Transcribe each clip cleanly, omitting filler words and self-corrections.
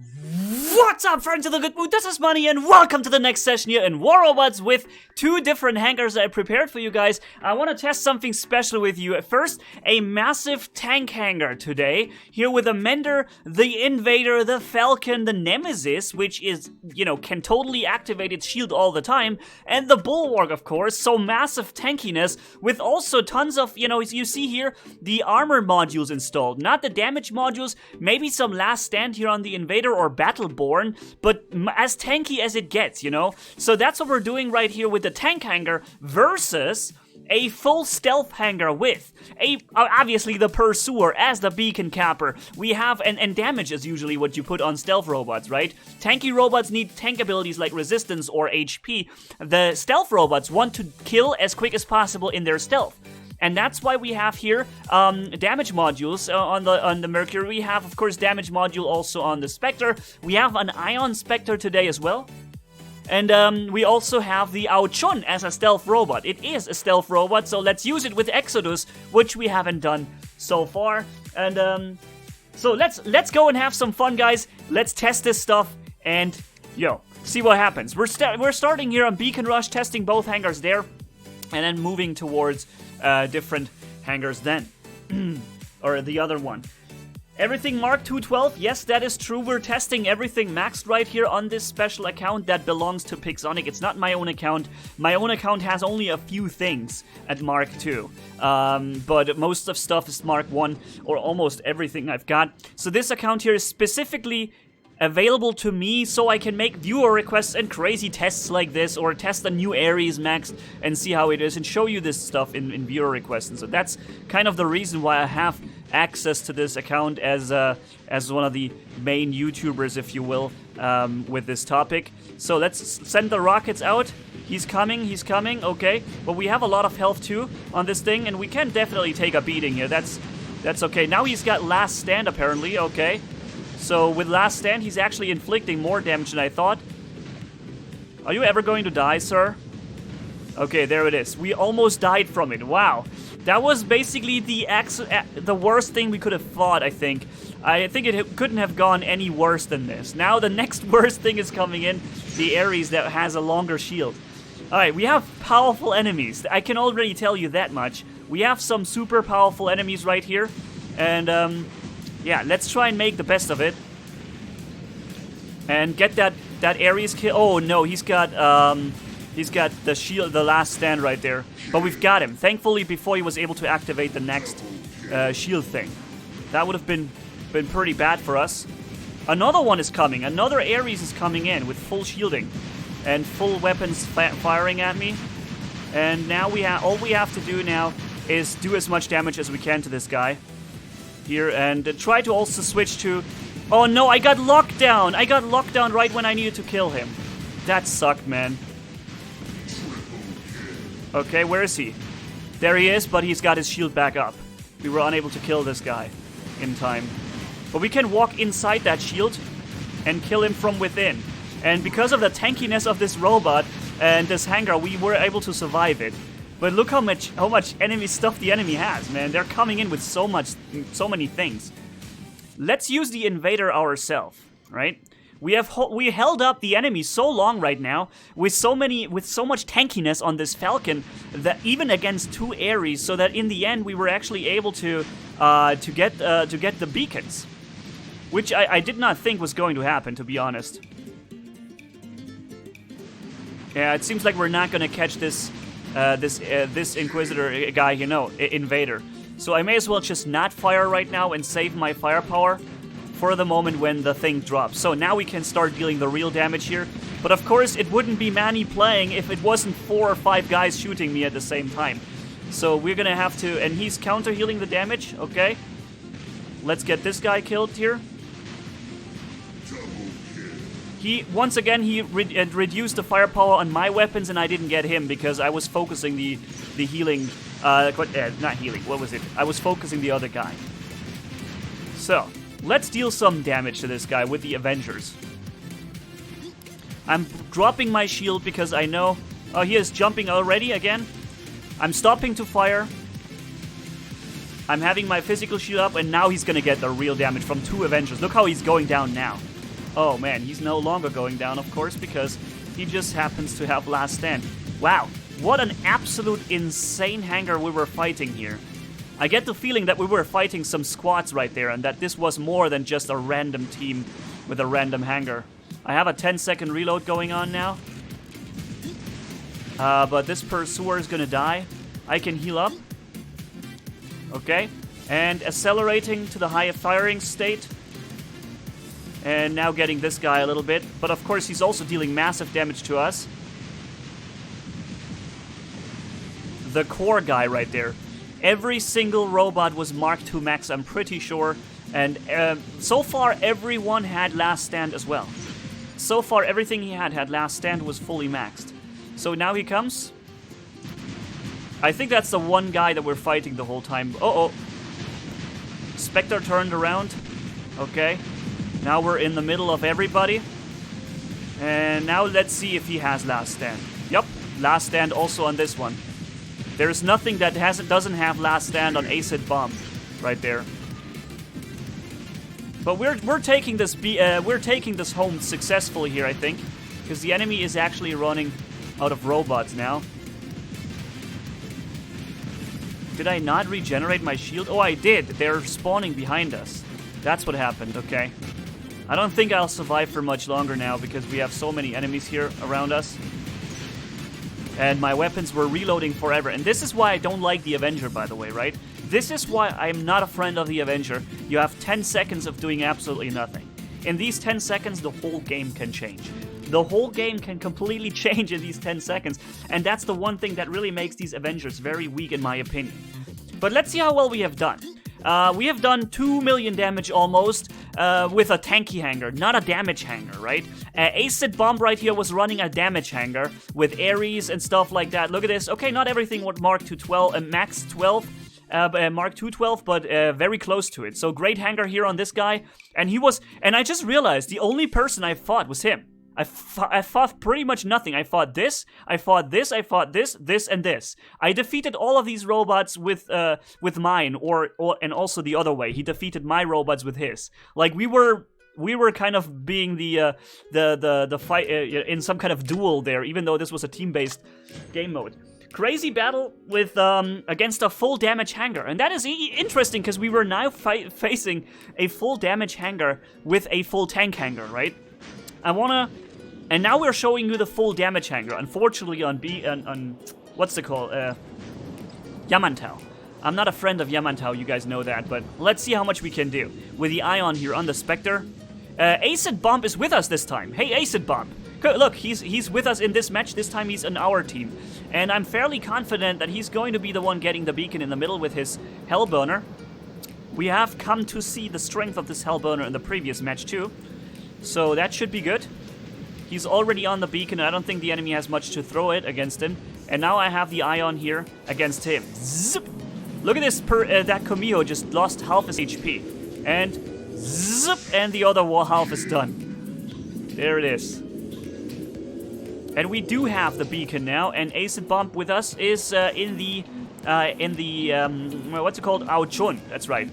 What's up, friends of the good mood? This is Manni, and welcome to the next session here in War Robots with two different hangars that I prepared for you guys. I want to test something special with you. First, a massive tank hangar today, here with a Mender, the Invader, the Falcon, the Nemesis, which is, can totally activate its shield all the time, and the Bulwark, of course, so massive tankiness, with also tons of, as you see here, the armor modules installed. Not the damage modules, maybe some last stand here on the Invader or Battleborn, but as tanky as it gets, So that's what we're doing right here with the tank hangar versus a full stealth hangar with obviously the Pursuer as the beacon capper. We have, and damage is usually what you put on stealth robots, right? Tanky robots need tank abilities like resistance or HP. The stealth robots want to kill as quick as possible in their stealth. And that's why we have here damage modules on the Mercury. We have, of course, damage module also on the Spectre. We have an Ion Spectre today as well. And we also have the Ao-Chun as a stealth robot. It is a stealth robot, so let's use it with Exodus, which we haven't done so far. And so let's go and have some fun, guys. Let's test this stuff and, see what happens. We're starting here on Beacon Rush, testing both hangars there, and then moving towards different hangars then. Or the other one. Everything marked 212, yes, that is true. We're testing everything maxed right here on this special account that belongs to Pixonic. It's not my own account. My own account has only a few things at Mark 2. But most of stuff is Mark 1, or almost everything I've got. So this account here is specifically available to me so I can make viewer requests and crazy tests like this, or test a new Ares max and see how it is and show you this stuff in viewer requests. And so that's kind of the reason why I have access to this account as one of the main YouTubers, if you will, with this topic. So let's send the rockets out. He's coming, okay. But we have a lot of health too on this thing, and we can definitely take a beating here. That's okay. Now he's got last stand apparently, okay. So with last stand, he's actually inflicting more damage than I thought. Are you ever going to die, sir? Okay, there it is. We almost died from it. Wow. That was basically the worst thing we could have fought, I think. I think it couldn't have gone any worse than this. Now the next worst thing is coming in. The Ares that has a longer shield. Alright, we have powerful enemies. I can already tell you that much. We have some super powerful enemies right here. And, yeah, let's try and make the best of it. And get that Ares kill. Oh no, he's got the shield, the last stand right there. But we've got him. Thankfully, before he was able to activate the next shield thing. That would have been pretty bad for us. Another one is coming. Another Ares is coming in with full shielding and full weapons firing at me. And now all we have to do now is do as much damage as we can to this guy here, and try to also switch to... Oh no, I got locked down! I got locked down right when I needed to kill him. That sucked, man. Okay, where is he? There he is, but he's got his shield back up. We were unable to kill this guy in time. But we can walk inside that shield and kill him from within. And because of the tankiness of this robot and this hangar, we were able to survive it. But look how much enemy stuff the enemy has, man. They're coming in with so many things. Let's use the Invader ourselves, right? We held up the enemy so long right now with so much tankiness on this Falcon that even against two Ares, so that in the end we were actually able to get the beacons, which I did not think was going to happen, to be honest. Yeah, it seems like we're not going to catch this Inquisitor guy, Invader. So I may as well just not fire right now and save my firepower for the moment when the thing drops. So now we can start dealing the real damage here. But of course, it wouldn't be Manni playing if it wasn't 4 or 5 guys shooting me at the same time. So we're gonna have to... And he's counter-healing the damage, okay. Let's get this guy killed here. Once again, he reduced the firepower on my weapons, and I didn't get him because I was focusing the healing... not healing, what was it? I was focusing the other guy. So... let's deal some damage to this guy with the Avengers. I'm dropping my shield because I know... Oh, he is jumping already again. I'm stopping to fire. I'm having my physical shield up, and now he's gonna get the real damage from 2 Avengers. Look how he's going down now. Oh man, he's no longer going down, of course, because he just happens to have last stand. Wow, what an absolute insane hangar we were fighting here. I get the feeling that we were fighting some squads right there, and that this was more than just a random team with a random hangar. I have a 10-second reload going on now. But this pursuer is gonna die. I can heal up. Okay. And accelerating to the high firing state. And now getting this guy a little bit. But of course he's also dealing massive damage to us. The core guy right there. Every single robot was Mark 2 max, I'm pretty sure. And so far everyone had last stand as well. So far everything he had last stand, was fully maxed. So now he comes. I think that's the one guy that we're fighting the whole time. Uh-oh. Spectre turned around. Okay. Now we're in the middle of everybody. And now let's see if he has last stand. Yup, last stand also on this one. There's nothing that doesn't have last stand on Acid Bomb right there. But we're taking this home successfully here, I think, because the enemy is actually running out of robots now. Did I not regenerate my shield? Oh, I did. They're spawning behind us. That's what happened. Okay. I don't think I'll survive for much longer now because we have so many enemies here around us. And my weapons were reloading forever. And this is why I don't like the Avenger, by the way, right? This is why I'm not a friend of the Avenger. You have 10 seconds of doing absolutely nothing. In these 10 seconds, the whole game can change. The whole game can completely change in these 10 seconds. And that's the one thing that really makes these Avengers very weak, in my opinion. But let's see how well we have done. We have done 2 million damage almost with a tanky hangar, not a damage hangar, right? Acid Bomb right here was running a damage hangar with Ares and stuff like that. Look at this. Okay, not everything what Mark 212 and Max 12. Mark 212, but very close to it. So great hangar here on this guy. And I just realized the only person I fought was him. I fought pretty much nothing. I fought this, I fought this, I fought this, this, and this. I defeated all of these robots with mine, and also the other way. He defeated my robots with his. Like we were kind of being the fight in some kind of duel there, even though this was a team-based game mode. Crazy battle with against a full damage hangar, and that is interesting because we were now facing a full damage hangar with a full tank hangar, right? And now we're showing you the full damage hangar. Unfortunately, on what's it called? Yamantau. I'm not a friend of Yamantau, you guys know that, but let's see how much we can do with the Ion here on the Spectre. Acid Bomb is with us this time. Hey, Acid Bomb. Look, he's with us in this match. This time he's on our team. And I'm fairly confident that he's going to be the one getting the beacon in the middle with his Hellburner. We have come to see the strength of this Hellburner in the previous match too. So that should be good. He's already on the beacon. I don't think the enemy has much to throw it against him. And now I have the Ion here against him. Zip! Look at this, that Komiho just lost half his HP. And zip! And the other half is done. There it is. And we do have the beacon now, and Acid Bomb with us is in the what's it called? Aochun, that's right.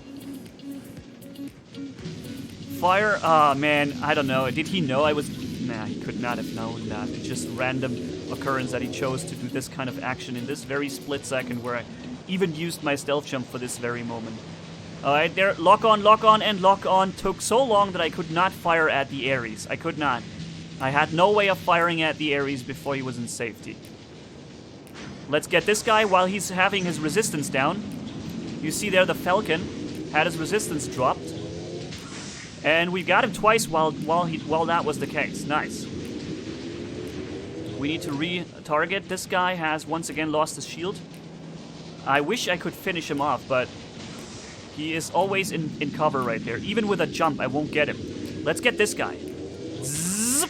Fire, oh man, I don't know. Did he know I was, nah, he could not have known that. It's just random occurrence that he chose to do this kind of action in this very split second where I even used my stealth jump for this very moment. Alright, there, lock on, and lock on took so long that I could not fire at the Ares. I could not. I had no way of firing at the Ares before he was in safety. Let's get this guy while he's having his resistance down. You see there the Falcon had his resistance dropped. And we got him twice while that was the case. Nice. We need to re-target. This guy has once again lost his shield. I wish I could finish him off, but he is always in cover right there. Even with a jump, I won't get him. Let's get this guy. Zip.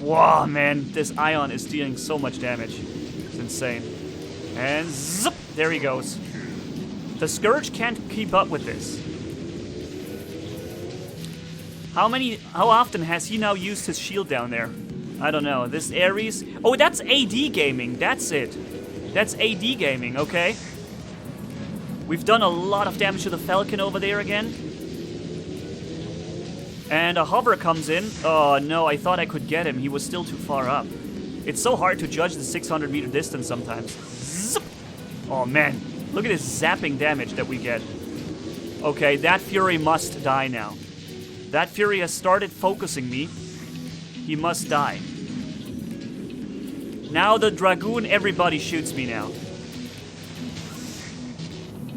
Wow, man, this Ion is dealing so much damage. It's insane. And zip, there he goes. The Scourge can't keep up with this. How often has he now used his shield down there? I don't know. This Ares. Oh, that's AD Gaming. That's it. That's AD Gaming, okay. We've done a lot of damage to the Falcon over there again. And a hover comes in. Oh no, I thought I could get him. He was still too far up. It's so hard to judge the 600 meter distance sometimes. Zip. Oh man, look at this zapping damage that we get. Okay, that Fury must die now. That Fury has started focusing me. He must die. Now the Dragoon, everybody shoots me now.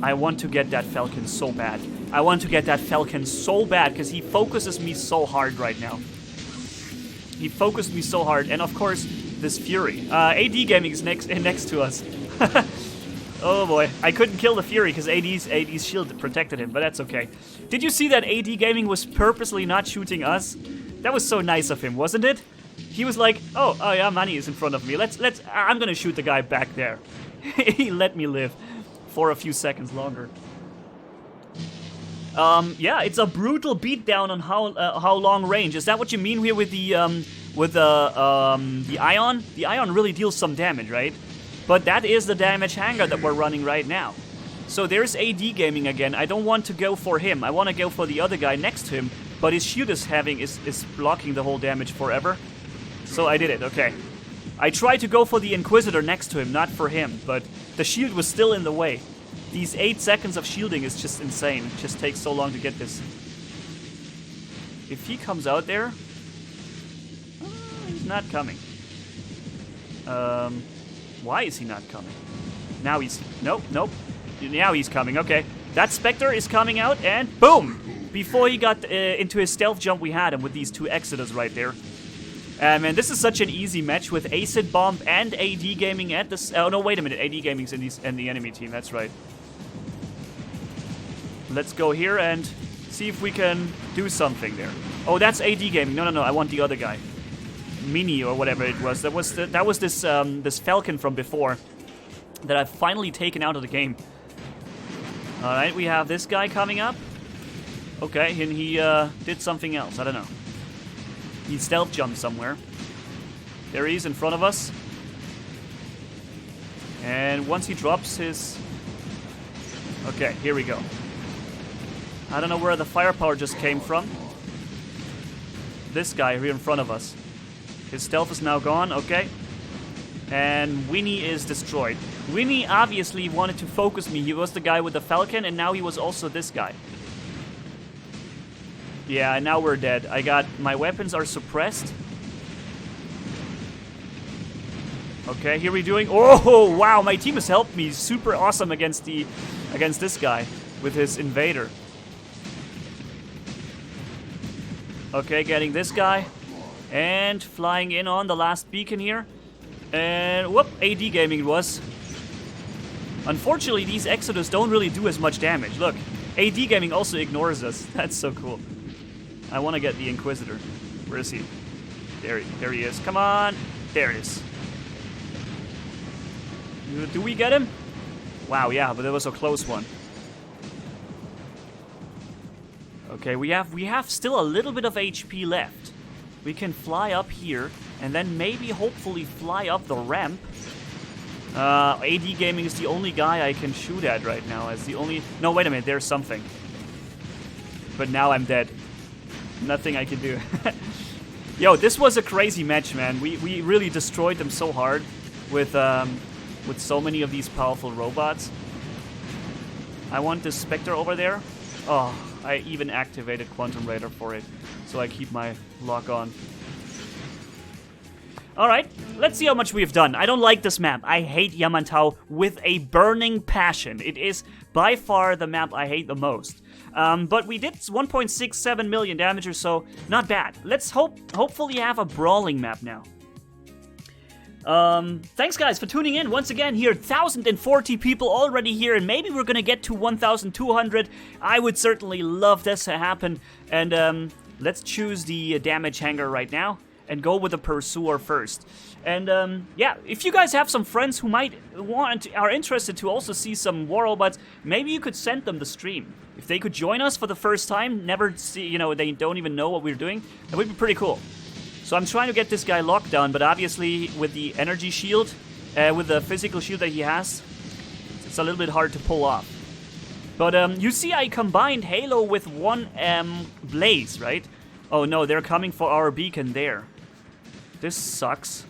I want to get that Falcon so bad. I want to get that Falcon so bad because he focuses me so hard right now. He focused me so hard. And of course, this Fury. AD Gaming is next to us. Oh boy. I couldn't kill the Fury because AD's shield protected him, but that's okay. Did you see that AD Gaming was purposely not shooting us? That was so nice of him, wasn't it? He was like, oh yeah, Manni is in front of me. I'm gonna shoot the guy back there. He let me live for a few seconds longer. Yeah, it's a brutal beatdown on how long range. Is that what you mean here with the Ion? The Ion really deals some damage, right? But that is the damage Hangar that we're running right now. So there's AD Gaming again. I don't want to go for him. I want to go for the other guy next to him. But his shield is blocking the whole damage forever. So I did it, okay. I tried to go for the Inquisitor next to him, not for him. But the shield was still in the way. These 8 seconds of shielding is just insane. It just takes so long to get this. If he comes out there... he's not coming. Why is he not coming? Now he's... Nope. Now he's coming, okay. That Spectre is coming out, and boom! Before he got into his stealth jump, we had him with these 2 Exodus right there. And this is such an easy match with Acid Bomb and AD Gaming at this... Oh, no, wait a minute. AD Gaming's in the enemy team. That's right. Let's go here and see if we can do something there. Oh, that's AD Gaming. No. I want the other guy. Mini or whatever it was. That was this this Falcon from before that I've finally taken out of the game. All right, we have this guy coming up. Okay, and he did something else. I don't know. He stealth jumped somewhere. There he is in front of us. And once he drops his... Okay, here we go. I don't know where the firepower just came from. This guy here in front of us. His stealth is now gone, okay. And Winnie is destroyed. Winnie obviously wanted to focus me. He was the guy with the Falcon, and now he was also this guy. Yeah, and now we're dead. My weapons are suppressed. Okay, here we're doing... Oh, wow, my team has helped me. Super awesome against this guy with his invader. Okay, getting this guy. And flying in on the last beacon here. And, whoop, AD Gaming it was. Unfortunately, these Exodus don't really do as much damage. Look, AD Gaming also ignores us. That's so cool. I want to get the Inquisitor. Where is he? There he is. Come on. There he is. Do we get him? Wow, yeah, but that was a close one. Okay, we have still a little bit of HP left. We can fly up here, and then maybe, hopefully, fly up the ramp. AD Gaming is the only guy I can shoot at right now. As the only... No, wait a minute, there's something. But now I'm dead. Nothing I can do. Yo, this was a crazy match, man. We really destroyed them so hard with so many of these powerful robots. I want this Spectre over there. Oh, I even activated Quantum Radar for it, so I keep my lock on. Alright, let's see how much we've done. I don't like this map. I hate Yamantau with a burning passion. It is by far the map I hate the most. But we did 1.67 million damage or so. Not bad. Let's hopefully have a brawling map now. Thanks guys for tuning in once again here. 1,040 people already here, and maybe we're gonna get to 1,200. I would certainly love this to happen. And let's choose the damage Hangar right now and go with the Pursuer first. And yeah, if you guys have some friends who are interested to also see some war robots, maybe you could send them the stream. If they could join us for the first time, never see, they don't even know what we're doing, that would be pretty cool. So I'm trying to get this guy locked down, but obviously with the energy shield, with the physical shield that he has, it's a little bit hard to pull off. But you see I combined Halo with one Blaze, right? Oh no, they're coming for our beacon there. This sucks.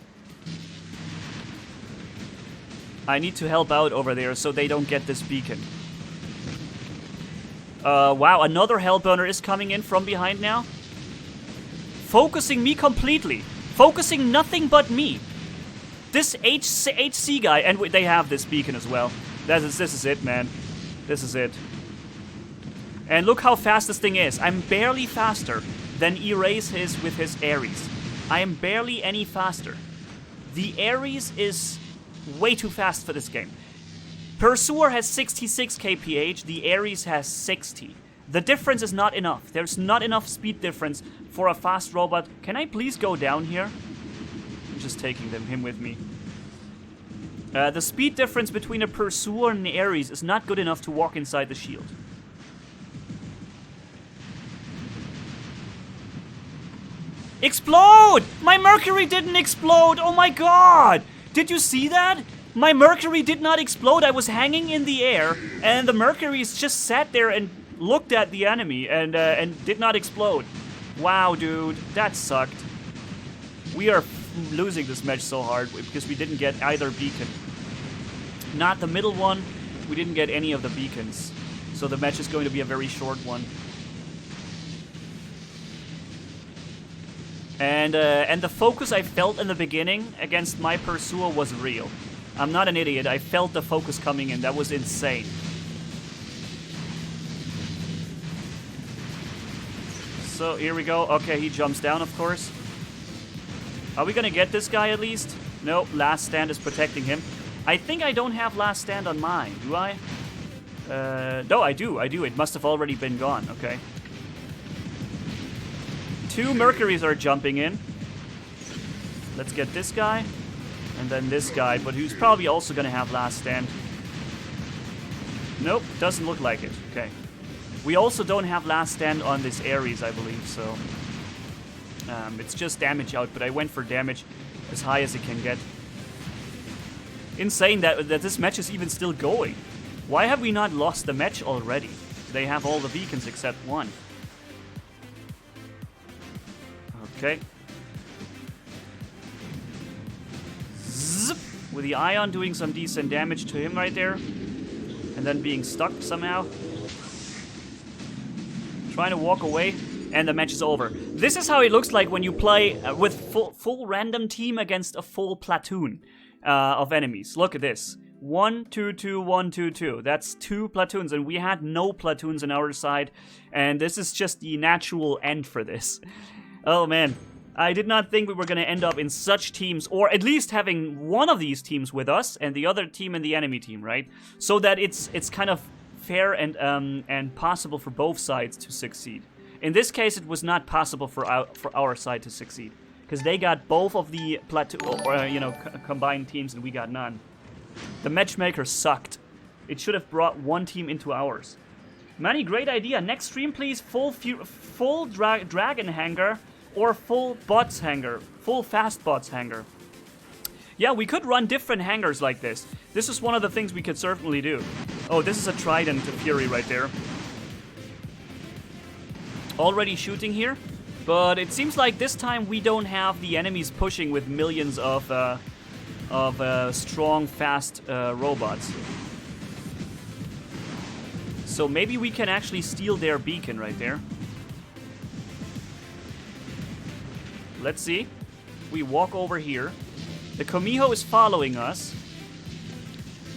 I need to help out over there so they don't get this beacon. Wow, another Hellburner is coming in from behind now. Focusing me completely. Focusing nothing but me. This HC guy, and they have this beacon as well. This is it, man. This is it. And look how fast this thing is. I'm barely faster than Erase is with his Ares. I am barely any faster. The Ares is way too fast for this game. Pursuer has 66 kph, the Ares has 60. The difference is not enough. There's not enough speed difference for a fast robot. Can I please go down here? I'm just taking him with me. The speed difference between a Pursuer and an Ares is not good enough to walk inside the shield. Explode! My Mercury didn't explode! Oh my god! Did you see that? My Mercury did not explode. I was hanging in the air, and the Mercuries just sat there and looked at the enemy and did not explode. Wow, dude, that sucked. We are losing this match so hard because we didn't get either beacon. Not the middle one. We didn't get any of the beacons. So the match is going to be a very short one. And the focus I felt in the beginning against my Pursuer was real. I'm not an idiot. I felt the focus coming in. That was insane. So here we go. Okay, he jumps down, of course. Are we gonna get this guy at least? Nope, Last Stand is protecting him. I think I don't have Last Stand on mine, do I? No, I do. It must have already been gone. Okay. 2 Mercuries are jumping in. Let's get this guy. And then this guy, but who's probably also gonna have Last Stand. Nope, doesn't look like it. Okay. We also don't have Last Stand on this Ares, I believe, so... it's just damage out, but I went for damage as high as it can get. Insane that this match is even still going. Why have we not lost the match already? They have all the beacons except one. Okay. Zip! With the Ion doing some decent damage to him right there. And then being stuck somehow. Trying to walk away. And the match is over. This is how it looks like when you play with full random team against a full platoon of enemies. Look at this. 1, 2, 2, 1, 2, 2. That's 2 platoons, and we had no platoons on our side. And this is just the natural end for this. Oh man, I did not think we were going to end up in such teams, or at least having one of these teams with us and the other team and the enemy team, right? So that it's kind of fair and possible for both sides to succeed. In this case, it was not possible for our side to succeed because they got both of the combined teams and we got none. The matchmaker sucked. It should have brought one team into ours. Manni, great idea. Next stream, please. Full dragon hangar or full bots hangar, full fast bots hangar. Yeah, we could run different hangars like this. This is one of the things we could certainly do. Oh, this is a Trident Fury right there. Already shooting here, but it seems like this time we don't have the enemies pushing with millions of strong, fast robots. So maybe we can actually steal their beacon right there. Let's see. We walk over here. The Komiho is following us.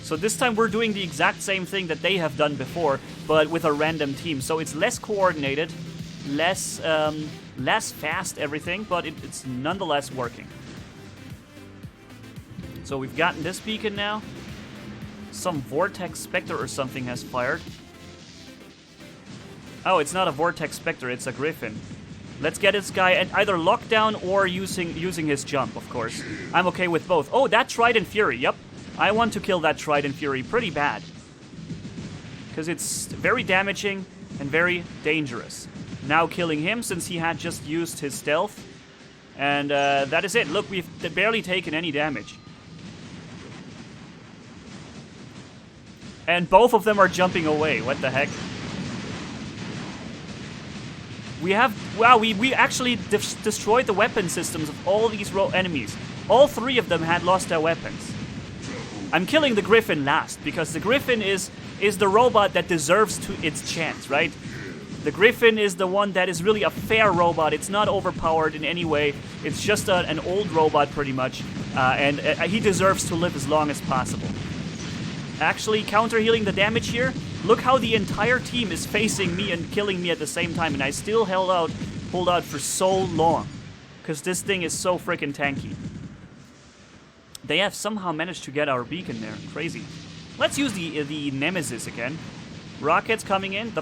So this time we're doing the exact same thing that they have done before, but with a random team. So it's less coordinated, less fast everything, but it's nonetheless working. So we've gotten this beacon now. Some Vortex Spectre or something has fired. Oh, it's not a Vortex Spectre, it's a Griffin. Let's get this guy at either lockdown or using his jump, of course. I'm okay with both. Oh, that Trident Fury, yep. I want to kill that Trident Fury pretty bad. Because it's very damaging and very dangerous. Now killing him since he had just used his stealth. And that is it. Look, we've barely taken any damage. And both of them are jumping away. What the heck? Wow, we actually destroyed the weapon systems of all these enemies. All 3 of them had lost their weapons. I'm killing the Griffin last, because the Griffin is the robot that deserves its chance, right? The Griffin is the one that is really a fair robot. It's not overpowered in any way. It's just an old robot, pretty much. And he deserves to live as long as possible. Actually, counter-healing the damage here. Look how the entire team is facing me and killing me at the same time. And I still pulled out for so long. Because this thing is so freaking tanky. They have somehow managed to get our beacon there. Crazy. Let's use the Nemesis again. Rockets coming in.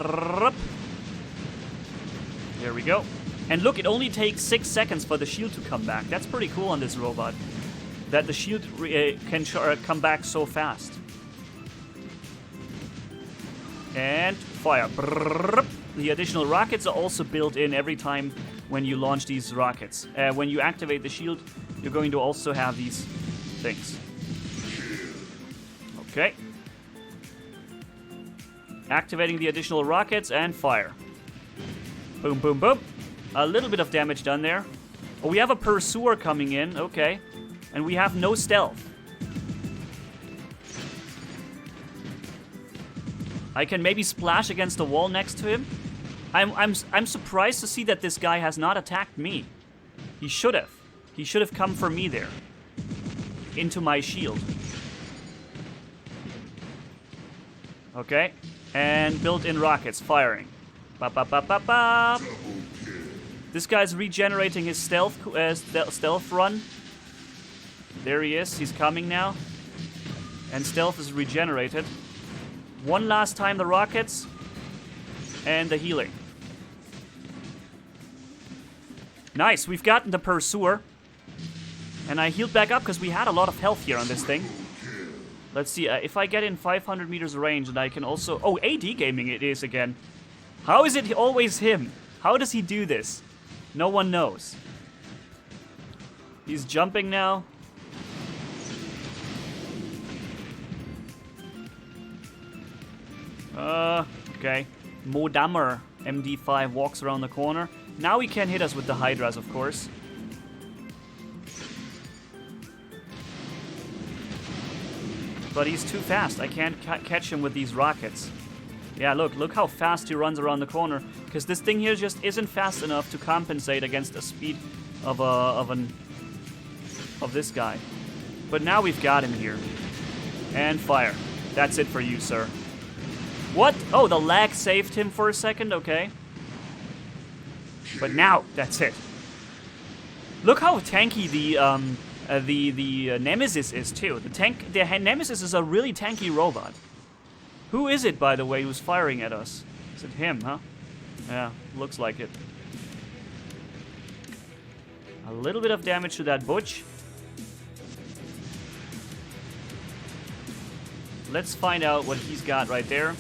There we go. And look, it only takes 6 seconds for the shield to come back. That's pretty cool on this robot. That the shield can come back so fast. And fire. The additional rockets are also built in every time when you launch these rockets. When you activate the shield, you're going to also have these things. Okay. Activating the additional rockets and fire. Boom, boom, boom. A little bit of damage done there. Oh, we have a pursuer coming in. Okay. And we have no stealth. I can maybe splash against the wall next to him. I'm surprised to see that this guy has not attacked me. He should have. He should have come for me there. Into my shield. Okay. And built-in rockets firing. Bop, bop, bop, bop, bop. This guy's regenerating his stealth run. There he is. He's coming now. And stealth is regenerated. One last time the rockets. And the healing. Nice. We've gotten the pursuer. And I healed back up because we had a lot of health here on this thing. Let's see. If I get in 500 meters range and I can also... Oh, AD Gaming it is again. How is it always him? How does he do this? No one knows. He's jumping now. Okay. Modammer MD5 walks around the corner. Now he can hit us with the Hydras, of course. But he's too fast. I can't catch him with these rockets. Yeah, look how fast he runs around the corner. Because this thing here just isn't fast enough to compensate against the speed of this guy. But now we've got him here. And fire. That's it for you, sir. What? Oh, the lag saved him for a second. Okay. But now, that's it. Look how tanky the Nemesis is too. The Nemesis is a really tanky robot. Who is it, by the way, who's firing at us? Is it him, huh? Yeah, looks like it. A little bit of damage to that Butch. Let's find out what he's got right there.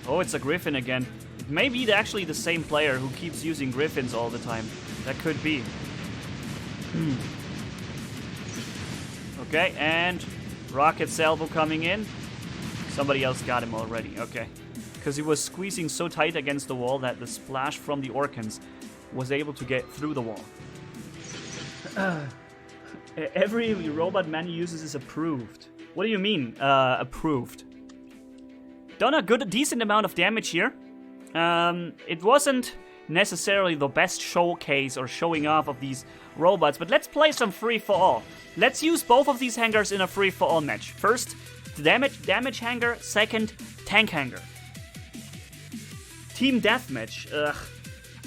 Oh, it's a Griffin again. It may be actually the same player who keeps using Griffins all the time. That could be. Okay, and rocket salvo coming in. Somebody else got him already. Okay. Because he was squeezing so tight against the wall that the splash from the Orkans was able to get through the wall. Every robot Manni uses is approved. What do you mean, approved? Done a decent amount of damage here. It wasn't necessarily the best showcase or showing off of these robots, but let's play some free-for-all. Let's use both of these hangars in a free-for-all match. First, the damage hanger. Second, tank hanger. Team deathmatch. Ugh,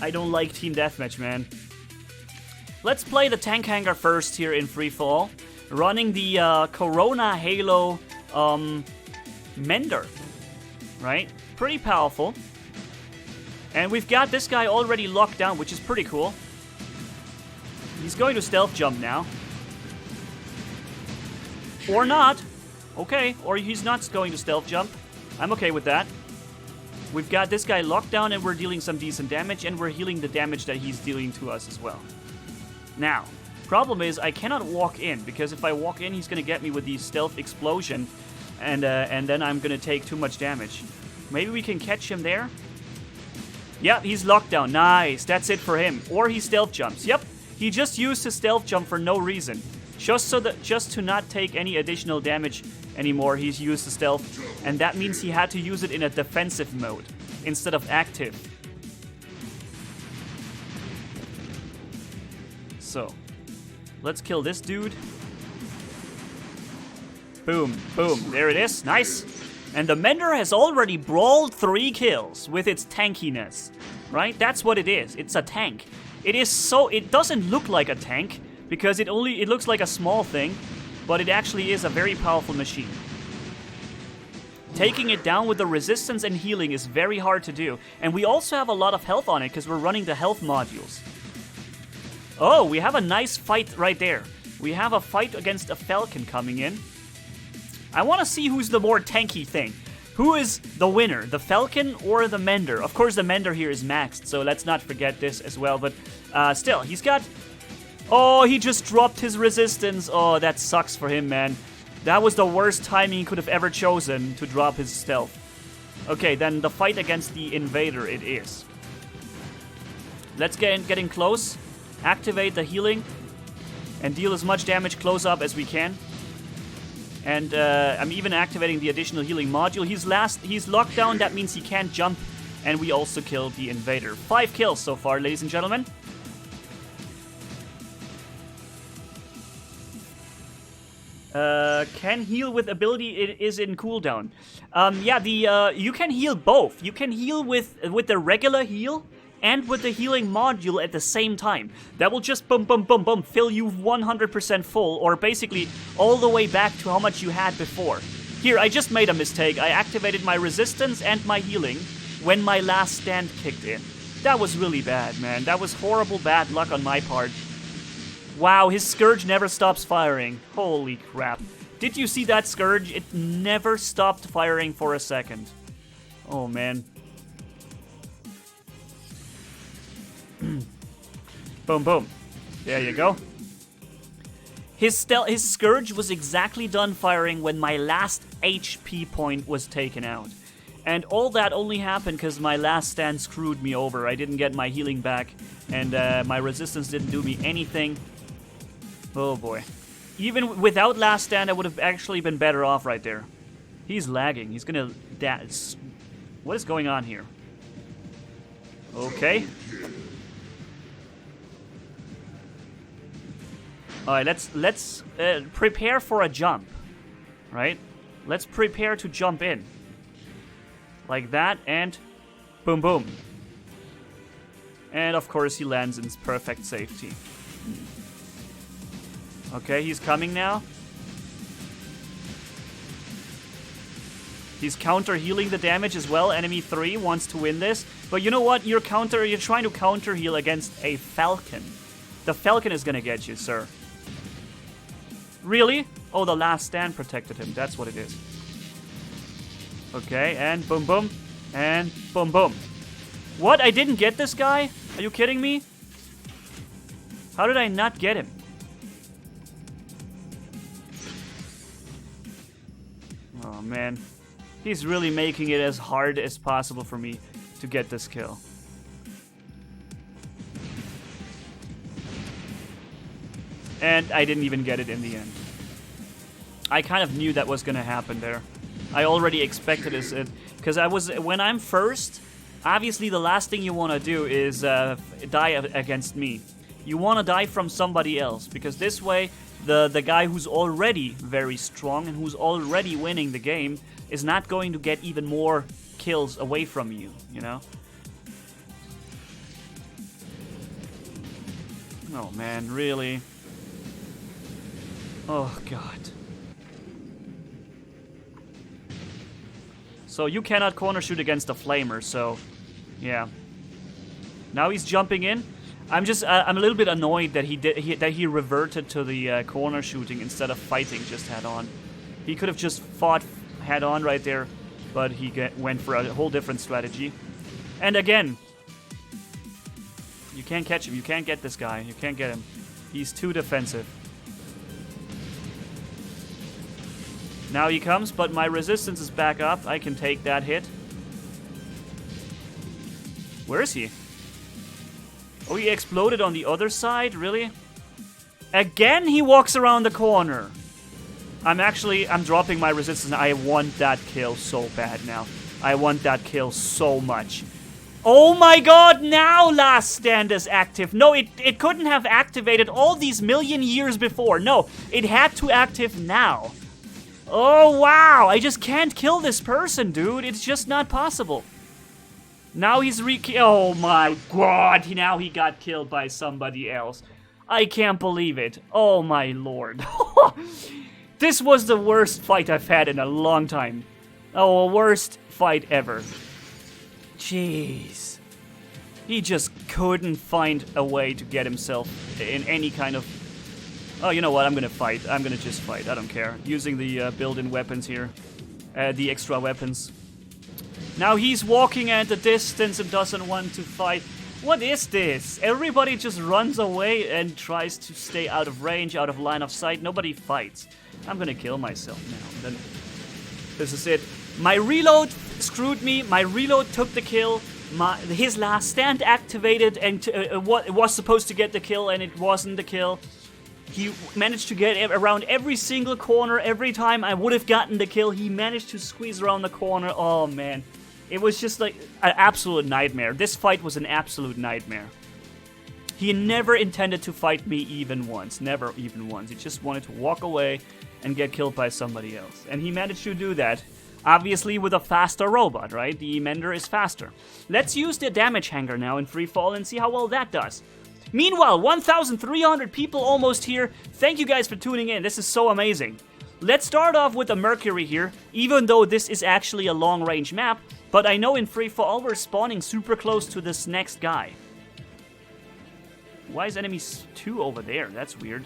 I don't like team deathmatch, man. Let's play the tank hanger first here in free-for-all. Running the Corona Halo Mender. Right? Pretty powerful. And we've got this guy already locked down, which is pretty cool. He's going to stealth jump now. Or not. Okay, or he's not going to stealth jump. I'm okay with that. We've got this guy locked down and we're dealing some decent damage, and we're healing the damage that he's dealing to us as well. Now, problem is I cannot walk in, because if I walk in, he's going to get me with the stealth explosion, and then I'm going to take too much damage. Maybe we can catch him there. Yep, he's locked down. Nice. That's it for him. Or he stealth jumps. Yep. He just used his stealth jump for no reason. Just to not take any additional damage anymore, he's used the stealth. And that means he had to use it in a defensive mode instead of active. So, let's kill this dude. Boom, boom. There it is. Nice. And the Mender has already brawled 3 kills with its tankiness, right? That's what it is. It's a tank. It doesn't look like a tank because it looks like a small thing, but it actually is a very powerful machine. Taking it down with the resistance and healing is very hard to do. And we also have a lot of health on it because we're running the health modules. Oh, we have a nice fight right there. We have a fight against a Falcon coming in. I want to see who's the more tanky thing. Who is the winner, the Falcon or the Mender? Of course, the Mender here is maxed, so let's not forget this as well. But still, he's got... Oh, he just dropped his resistance. Oh, that sucks for him, man. That was the worst timing he could have ever chosen to drop his stealth. Okay, then the fight against the Invader it is. Let's get in close. Activate the healing. And deal as much damage close up as we can. And I'm even activating the additional healing module. He's locked down, that means he can't jump. And we also killed the Invader. 5 kills so far, ladies and gentlemen. Can heal with ability, it is in cooldown. You can heal both. You can heal with the regular heal and with the healing module at the same time. That will just boom, boom, boom, boom, fill you 100% full, or basically all the way back to how much you had before. Here, I just made a mistake. I activated my resistance and my healing when my last stand kicked in. That was really bad, man. That was horrible bad luck on my part. Wow, his Scourge never stops firing. Holy crap. Did you see that Scourge? It never stopped firing for a second. Oh, man. Boom, boom. There you go. His Scourge was exactly done firing when my last HP point was taken out. And all that only happened because my last stand screwed me over. I didn't get my healing back, and my resistance didn't do me anything. Oh boy. Even without last stand, I would have actually been better off right there. He's lagging. He's gonna... What is going on here? Okay. Alright, let's prepare for a jump. Right? Let's prepare to jump in. Like that, and boom, boom. And of course he lands in perfect safety. Okay, he's coming now. He's counter-healing the damage as well. Enemy 3 wants to win this. But you know what? You're trying to counter-heal against a Falcon. The Falcon is gonna get you, sir. Really? Oh, the last stand protected him. That's what it is. Okay, and boom, boom. And boom, boom. What? I didn't get this guy? Are you kidding me? How did I not get him? Oh, man. He's really making it as hard as possible for me to get this kill. And I didn't even get it in the end. I kind of knew that was gonna happen there. I already expected it, because when I'm first, obviously the last thing you want to do is die against me. You want to die from somebody else, because this way, the guy who's already very strong and who's already winning the game is not going to get even more kills away from you, you know? Oh man, really? Oh god. So you cannot corner shoot against a flamer, so yeah. Now he's jumping in. I'm a little bit annoyed that he reverted to the corner shooting instead of fighting just head on. He could have just fought head on right there, but he went for a whole different strategy. And again, you can't catch him. You can't get this guy. You can't get him. He's too defensive. Now he comes, but my resistance is back up. I can take that hit. Where is he? Oh, he exploded on the other side? Really? Again, he walks around the corner. I'm dropping my resistance. I want that kill so bad now. I want that kill so much. Oh my god, now Last Stand is active. No, it couldn't have activated all these million years before. No, it had to active now. Oh, wow. I just can't kill this person, dude. It's just not possible. Now he's oh my god. Now he got killed by somebody else. I can't believe it. Oh my lord. This was the worst fight I've had in a long time. Oh, worst fight ever. Jeez. He just couldn't find a way to get himself in any kind of... Oh, you know what? I'm gonna fight. I'm gonna just fight. I don't care. Using the built-in weapons here. The extra weapons. Now he's walking at a distance and doesn't want to fight. What is this? Everybody just runs away and tries to stay out of range, out of line of sight. Nobody fights. I'm gonna kill myself now. Then this is it. My reload screwed me. My reload took the kill. His Last Stand activated and it was supposed to get the kill and it wasn't the kill. He managed to get around every single corner. Every time I would have gotten the kill, he managed to squeeze around the corner. Oh man. It was just like an absolute nightmare. This fight was an absolute nightmare. He never intended to fight me even once. Never even once. He just wanted to walk away and get killed by somebody else. And he managed to do that. Obviously with a faster robot, right? The Mender is faster. Let's use the damage hanger now in free fall and see how well that does. Meanwhile, 1,300 people almost here. Thank you guys for tuning in. This is so amazing. Let's start off with the Mercury here, even though this is actually a long-range map. But I know in free fall we're spawning super close to this next guy. Why is enemy 2 over there? That's weird.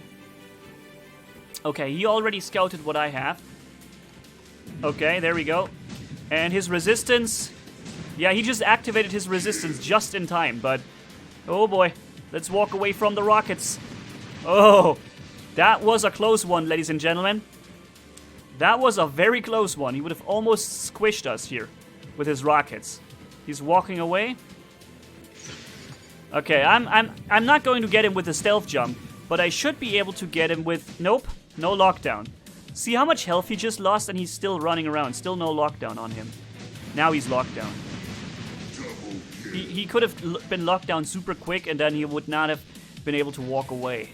Okay, he already scouted what I have. Okay, there we go. And his resistance... Yeah, he just activated his resistance just in time, but... Oh boy, let's walk away from the rockets. Oh, that was a close one, ladies and gentlemen. That was a very close one. He would have almost squished us here with his rockets. He's walking away. Okay, I'm not going to get him with the stealth jump, but I should be able to get him with... Nope, no lockdown. See how much health he just lost and he's still running around. Still no lockdown on him. Now he's locked down. He could have been locked down super quick and then he would not have been able to walk away.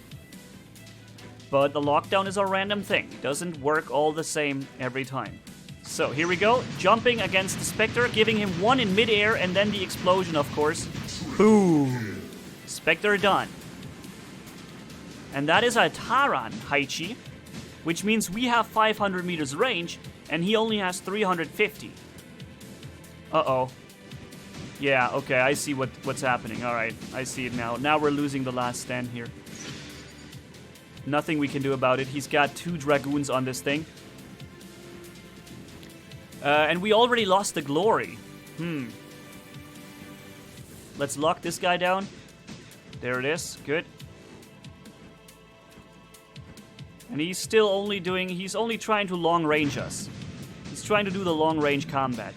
But the lockdown is a random thing. It doesn't work all the same every time. So here we go. Jumping against the Spectre, giving him one in midair and then the explosion, of course. Boom. Spectre done. And that is a Taran Haichi, which means we have 500 meters range and he only has 350. Uh-oh. Yeah, okay, I see what's happening. Alright, I see it now. Now we're losing the Last Stand here. Nothing we can do about it. He's got 2 Dragoons on this thing. And we already lost the glory. Let's lock this guy down. There it is. Good. And he's still only he's only trying to long range us. He's trying to do the long range combat.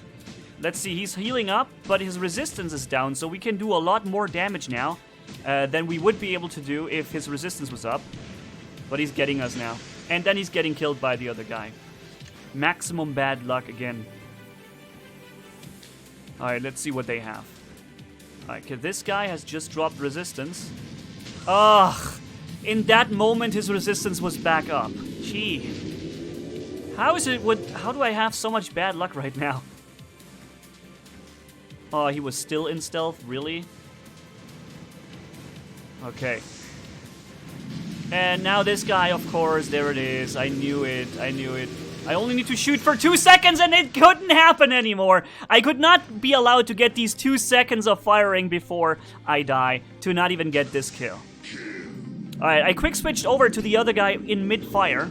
Let's see, he's healing up, but his resistance is down, so we can do a lot more damage now than we would be able to do if his resistance was up. But he's getting us now. And then he's getting killed by the other guy. Maximum bad luck again. Alright, let's see what they have. Alright, okay, this guy has just dropped resistance. Ugh! In that moment, his resistance was back up. Gee. How do I have so much bad luck right now? Oh, he was still in stealth? Really? Okay. And now this guy, of course, there it is. I knew it. I knew it. I only need to shoot for 2 seconds and it couldn't happen anymore. I could not be allowed to get these 2 seconds of firing before I die to not even get this kill. Alright, I quick switched over to the other guy in mid-fire.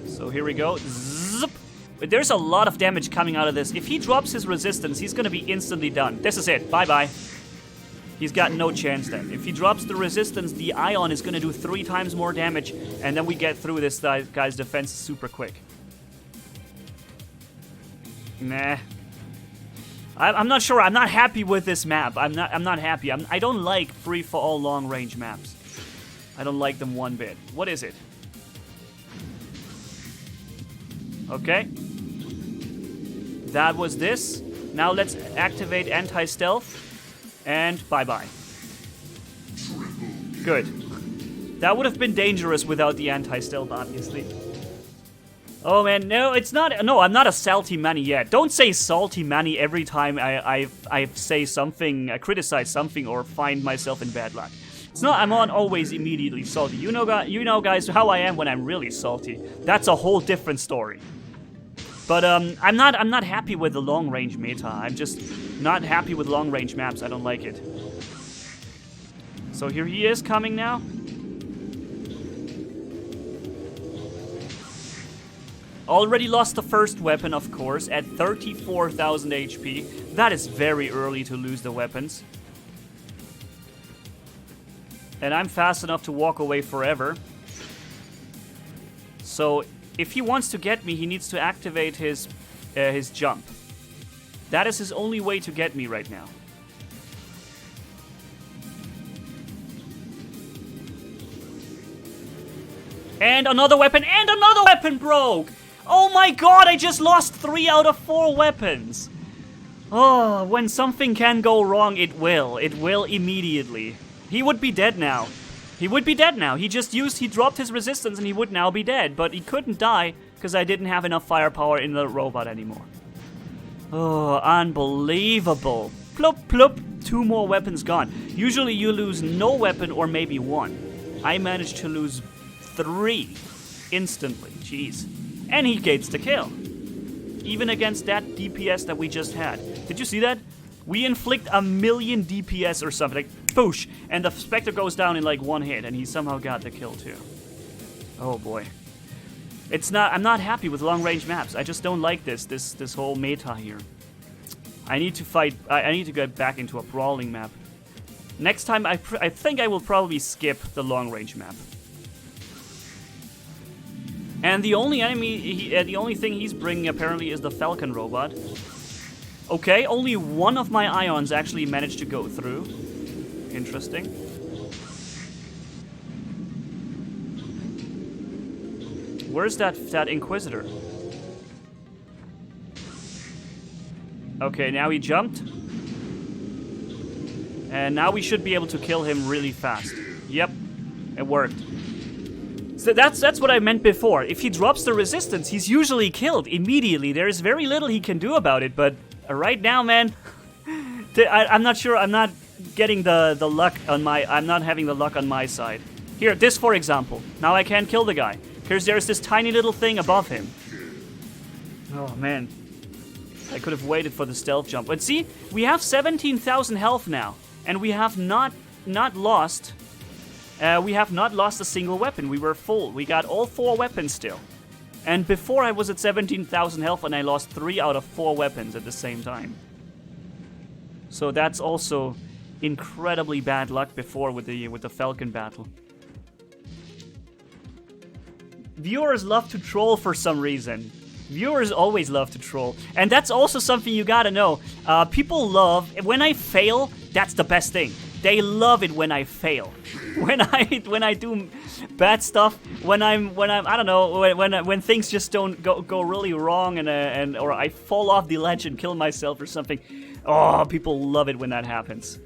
So here we go. Zip. But there's a lot of damage coming out of this. If he drops his resistance, he's gonna be instantly done. This is it. Bye-bye. He's got no chance then. If he drops the resistance, the Ion is gonna do 3 times more damage, and then we get through this guy's defense super quick. Nah. I'm not sure. I'm not happy with this map. I'm not happy. I don't like free-for-all long-range maps. I don't like them one bit. What is it? Okay. That was this. Now let's activate anti-stealth. And bye-bye. Good. That would have been dangerous without the anti-stealth, obviously. Oh man, no, it's not. No, I'm not a salty Manni yet. Don't say salty Manni every time I say something, criticize something, or find myself in bad luck. It's not. I'm not always immediately salty. You know, guys, how I am when I'm really salty. That's a whole different story. But I'm not happy with the long range meta. I'm just not happy with long range maps. I don't like it. So here he is coming now. Already lost the first weapon, of course, at 34,000 HP. That is very early to lose the weapons. And I'm fast enough to walk away forever. So, if he wants to get me, he needs to activate his jump. That is his only way to get me right now. And another weapon broke! Oh my god, I just lost 3 out of 4 weapons! Oh, when something can go wrong, it will. It will immediately. He would be dead now. He would be dead now. He dropped his resistance and he would now be dead. But he couldn't die because I didn't have enough firepower in the robot anymore. Oh, unbelievable. Plop, plop. 2 more weapons gone. Usually you lose no weapon or maybe 1. I managed to lose 3 instantly. Jeez. And he gets the kill. Even against that DPS that we just had. Did you see that? We inflict 1,000,000 DPS or something. Like, boosh. And the Spectre goes down in like 1 hit. And he somehow got the kill too. Oh boy. I'm not happy with long range maps. I just don't like this whole meta here. I need to fight. I need to get back into a brawling map. Next time, I think I will probably skip the long range map. And the only the only thing he's bringing apparently is the Falcon robot. Okay, only 1 of my ions actually managed to go through. Interesting. Where's that Inquisitor? Okay, now he jumped. And now we should be able to kill him really fast. Yep, it worked. So that's what I meant before. If he drops the resistance, he's usually killed immediately. There is very little he can do about it, but right now, man, I'm not sure. I'm not getting the luck on my. I'm not having the luck on my side. Here, this for example. Now I can't kill the guy because there's this tiny little thing above him. Oh man, I could have waited for the stealth jump. But see, we have 17,000 health now, and we have not lost. We have not lost a single weapon. We were full. We got all 4 weapons still. And before I was at 17,000 health and I lost 3 out of 4 weapons at the same time. So that's also incredibly bad luck before with the Falcon battle. Viewers love to troll for some reason. Viewers always love to troll. And that's also something you gotta know. People love, when I fail, that's the best thing. They love it when I fail. When I do bad stuff, when I'm I don't know, when things just don't go really wrong and or I fall off the ledge and kill myself or something. Oh, people love it when that happens.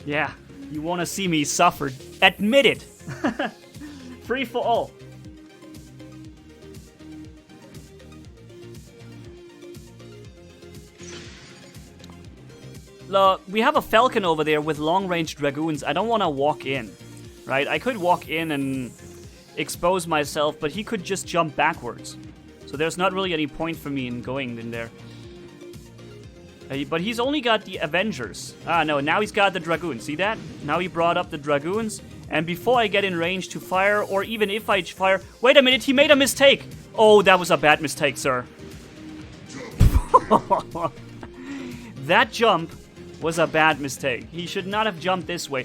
Yeah, you want to see me suffer. Admit it. Free for all. Look, we have a Falcon over there with long-range Dragoons. I don't want to walk in, right? I could walk in and expose myself, but he could just jump backwards. So there's not really any point for me in going in there. But he's only got the Avengers. Ah, no, now he's got the Dragoons. See that? Now he brought up the Dragoons. And before I get in range to fire, or even if I fire... Wait a minute, he made a mistake! Oh, that was a bad mistake, sir. That jump was a bad mistake. He should not have jumped this way.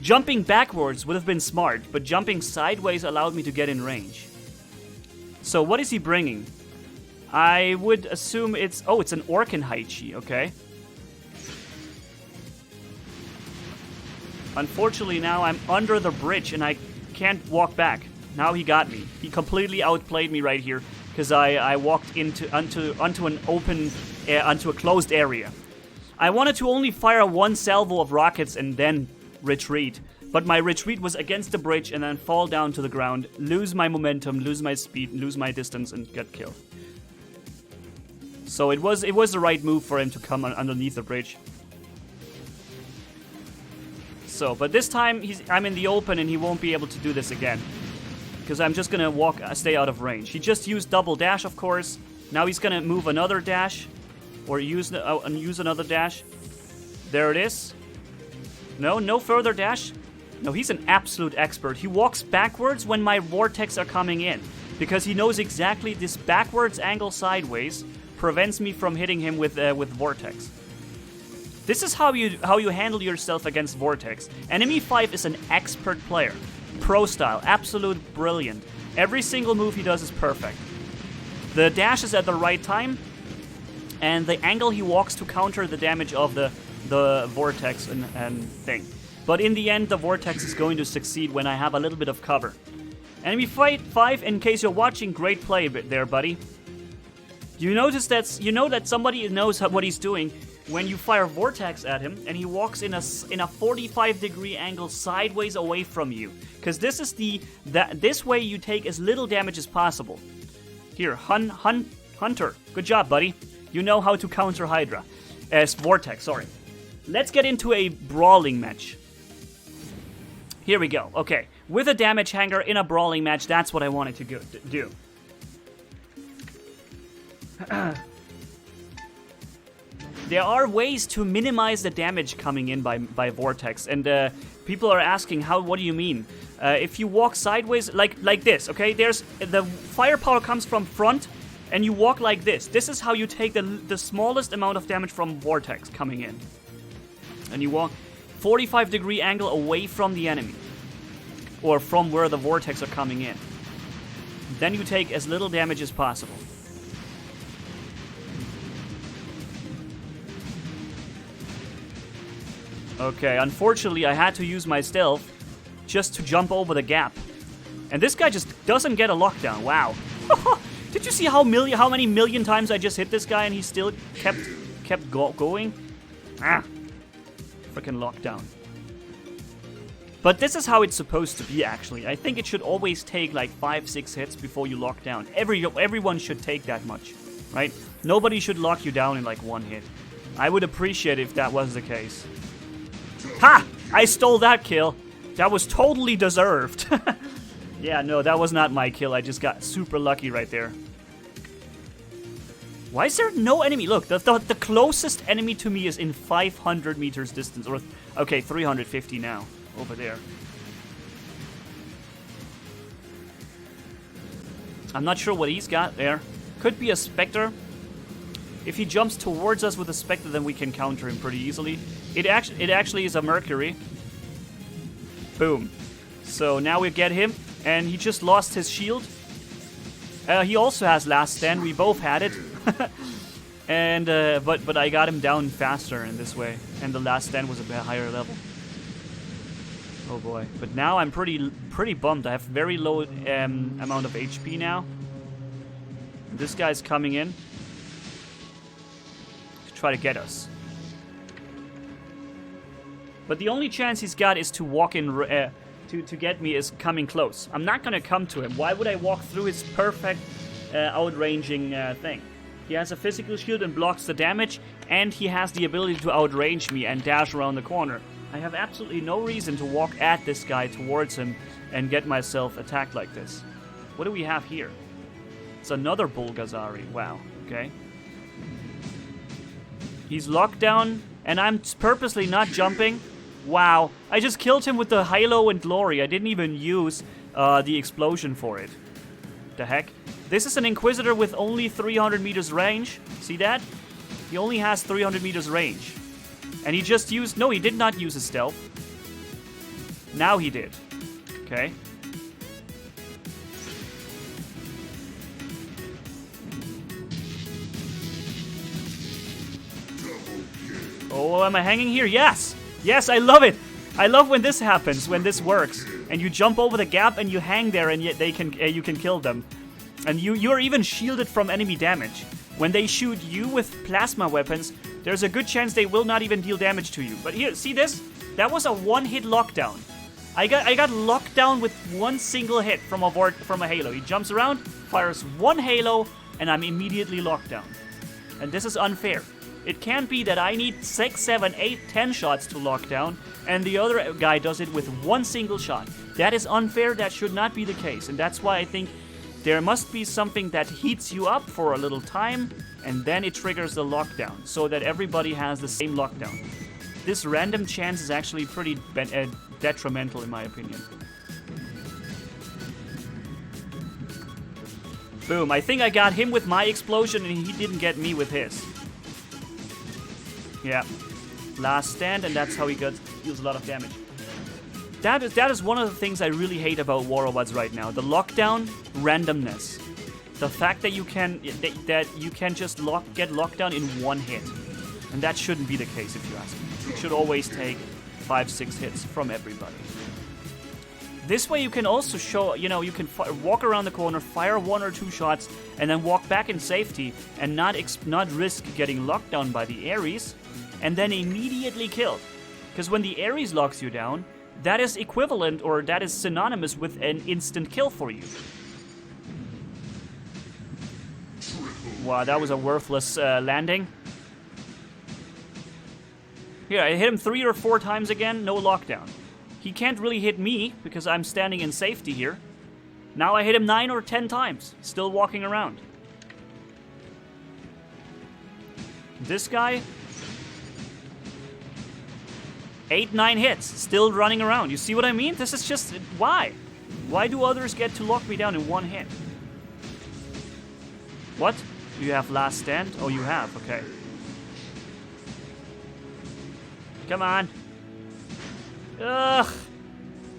Jumping backwards would have been smart, but jumping sideways allowed me to get in range. So what is he bringing? I would assume it's... Oh, it's an Orkin Haichi, okay. Unfortunately, now I'm under the bridge and I can't walk back. Now he got me. He completely outplayed me right here because I walked onto an open, onto a closed area. I wanted to only fire one salvo of rockets and then retreat. But my retreat was against the bridge and then fall down to the ground, lose my momentum, lose my speed, lose my distance, and get killed. So it was the right move for him to come underneath the bridge. So, but this time I'm in the open and he won't be able to do this again. Because I'm just gonna stay out of range. He just used double dash, of course. Now he's gonna move another dash. Or use another dash. There it is. No further dash. No, he's an absolute expert. He walks backwards when my vortex are coming in. Because he knows exactly this backwards angle sideways prevents me from hitting him with vortex. This is how you handle yourself against vortex. Enemy 5 is an expert player. Pro style, absolute brilliant. Every single move he does is perfect. The dash is at the right time, and the angle he walks to counter the damage of the vortex and thing. But in the end, the vortex is going to succeed when I have a little bit of cover. Enemy 5, in case you're watching, great play there, buddy. You know that somebody knows what he's doing when you fire vortex at him and he walks in a 45-degree angle sideways away from you. Because this is this way you take as little damage as possible. Here, Hunter, good job, buddy. You know how to counter Hydra. Vortex, sorry. Let's get into a brawling match. Here we go. Okay, with a damage hanger in a brawling match, that's what I wanted to do. There are ways to minimize the damage coming in by vortex, and people are asking, what do you mean? If you walk sideways like this, okay? There's the firepower comes from front, and you walk like this. This is how you take the smallest amount of damage from vortex coming in, and you walk 45-degree angle away from the enemy, or from where the vortex are coming in. Then you take as little damage as possible. Okay, unfortunately I had to use my stealth just to jump over the gap. And this guy just doesn't get a lockdown. Wow. Did you see how many million times I just hit this guy and he still kept going? Ah. Freaking lockdown. But this is how it's supposed to be, actually. I think it should always take like 5-6 hits before you lock down. Everyone should take that much, right? Nobody should lock you down in like one hit. I would appreciate it if that was the case. Ha! I stole that kill. That was totally deserved. Yeah, no, that was not my kill. I just got super lucky right there. Why is there no enemy? Look, the closest enemy to me is in 500 meters distance. Or, okay, 350 now. Over there. I'm not sure what he's got there. Could be a Spectre. If he jumps towards us with a Spectre, then we can counter him pretty easily. It actually is a Mercury. Boom. So now we get him, and he just lost his shield. He also has Last Stand. We both had it. And but I got him down faster in this way, and the Last Stand was a bit higher level. Oh boy. But now I'm pretty bummed. I have very low amount of HP now. This guy's coming in to try to get us. But the only chance he's got is to walk in, to get me is coming close. I'm not gonna come to him. Why would I walk through his perfect outranging thing? He has a physical shield and blocks the damage, and he has the ability to outrange me and dash around the corner. I have absolutely no reason to walk at this guy towards him and get myself attacked like this. What do we have here? It's another Bulgazari. Wow, okay. He's locked down, and I'm purposely not jumping. Wow, I just killed him with the Halo and Glory. I didn't even use the explosion for it. The heck? This is an Inquisitor with only 300 meters range. See that? He only has 300 meters range. And he just used... No, he did not use his stealth. Now he did. Okay. Oh, am I hanging here? Yes! Yes, I love it! I love when this happens, when this works. And you jump over the gap and you hang there and yet they can, you can kill them. And you're even shielded from enemy damage. When they shoot you with plasma weapons, there's a good chance they will not even deal damage to you. But here, see this? That was a one-hit lockdown. I got locked down with one single hit from a halo. He jumps around, fires one halo, and I'm immediately locked down. And this is unfair. It can't be that I need 6, 7, 8, 10 shots to lock down, and the other guy does it with one single shot. That is unfair. That should not be the case. And that's why I think there must be something that heats you up for a little time, and then it triggers the lockdown, so that everybody has the same lockdown. This random chance is actually pretty detrimental in my opinion. Boom, I think I got him with my explosion and he didn't get me with his. Yeah, last stand, and that's how he deals a lot of damage. That is one of the things I really hate about War Robots right now. The lockdown randomness. The fact that you can just get locked down in one hit. And that shouldn't be the case if you ask me. You should always take 5, 6 hits from everybody. This way you can also show, you can walk around the corner, fire 1 or 2 shots, and then walk back in safety and not risk getting locked down by the Ares, and then immediately killed. Because when the Ares locks you down, that is equivalent, or that is synonymous with an instant kill for you. Wow, that was a worthless landing. Here, I hit him 3 or 4 times again, no lockdown. He can't really hit me, because I'm standing in safety here. Now I hit him 9 or 10 times, still walking around. This guy, 8, 9 hits, still running around. You see what I mean? This is just, why? Why do others get to lock me down in one hit? What? Do you have last stand? Oh, you have, okay. Come on. Ugh.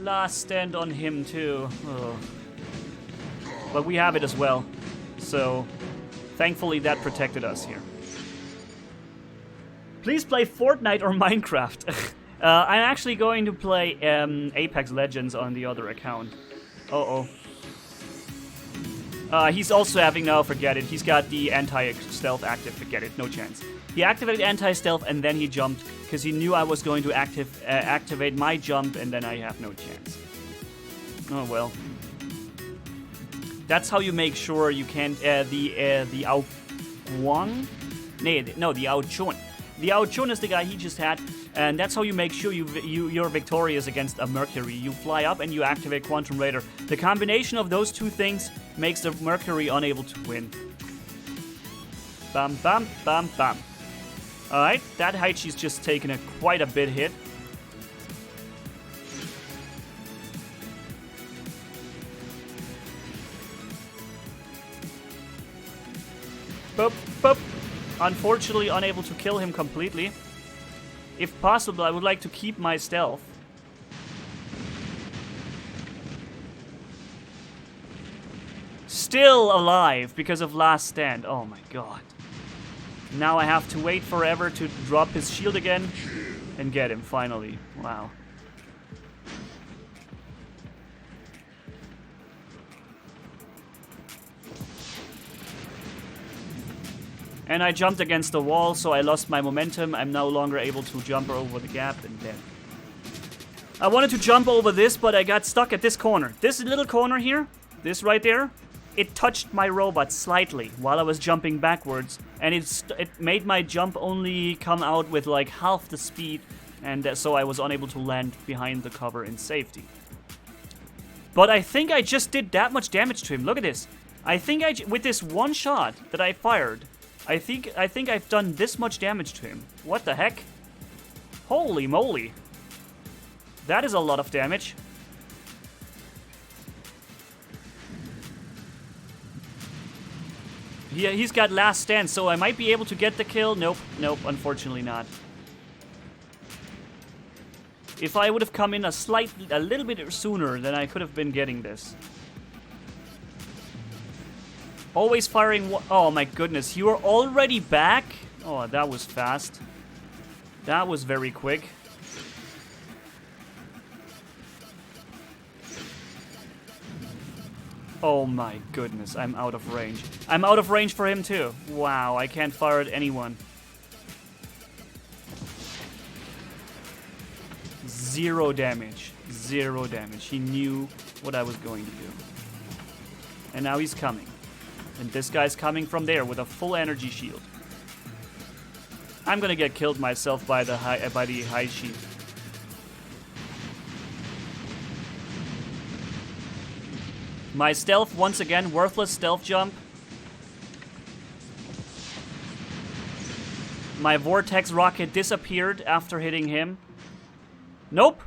Last stand on him too. Ugh. But we have it as well. So, thankfully that protected us here. Please play Fortnite or Minecraft. I'm actually going to play Apex Legends on the other account. Uh-oh. He's also having, no, forget it. He's got the anti-stealth active, forget it, no chance. He activated anti-stealth and then he jumped because he knew I was going to activate my jump, and then I have no chance. Oh well. That's how you make sure you can't, the Ao Guang? No, the Ao Chun. The Ao Chun is the guy he just had, and that's how you make sure you're victorious against a Mercury. You fly up and you activate Quantum Raider. The combination of those two things makes the Mercury unable to win. Bam, bam, bam, bam. Alright, that Hize's just taken quite a bit hit. Boop, boop. Unfortunately, unable to kill him completely. If possible, I would like to keep my stealth. Still alive because of last stand. Oh my god. Now I have to wait forever to drop his shield again and get him finally. Wow. And I jumped against the wall, so I lost my momentum. I'm no longer able to jump over the gap and dead. I wanted to jump over this, but I got stuck at this corner. This little corner here, this right there, it touched my robot slightly while I was jumping backwards, and it made my jump only come out with like half the speed, and so I was unable to land behind the cover in safety. But I think I just did that much damage to him. Look at this. I think with this one shot that I fired, I think I've done this much damage to him. What the heck? Holy moly. That is a lot of damage. Yeah, he's got last stand, so I might be able to get the kill. Nope, nope, unfortunately not. If I would have come in a little bit sooner, then I could have been getting this. Always firing. Oh my goodness, you are already back? Oh, that was fast. That was very quick. Oh my goodness, I'm out of range. I'm out of range for him too. Wow, I can't fire at anyone. 0 damage. 0 damage. He knew what I was going to do. And now he's coming. And this guy's coming from there with a full energy shield. I'm gonna get killed myself by the Hize sheep. My stealth, once again, worthless stealth jump. My vortex rocket disappeared after hitting him. Nope.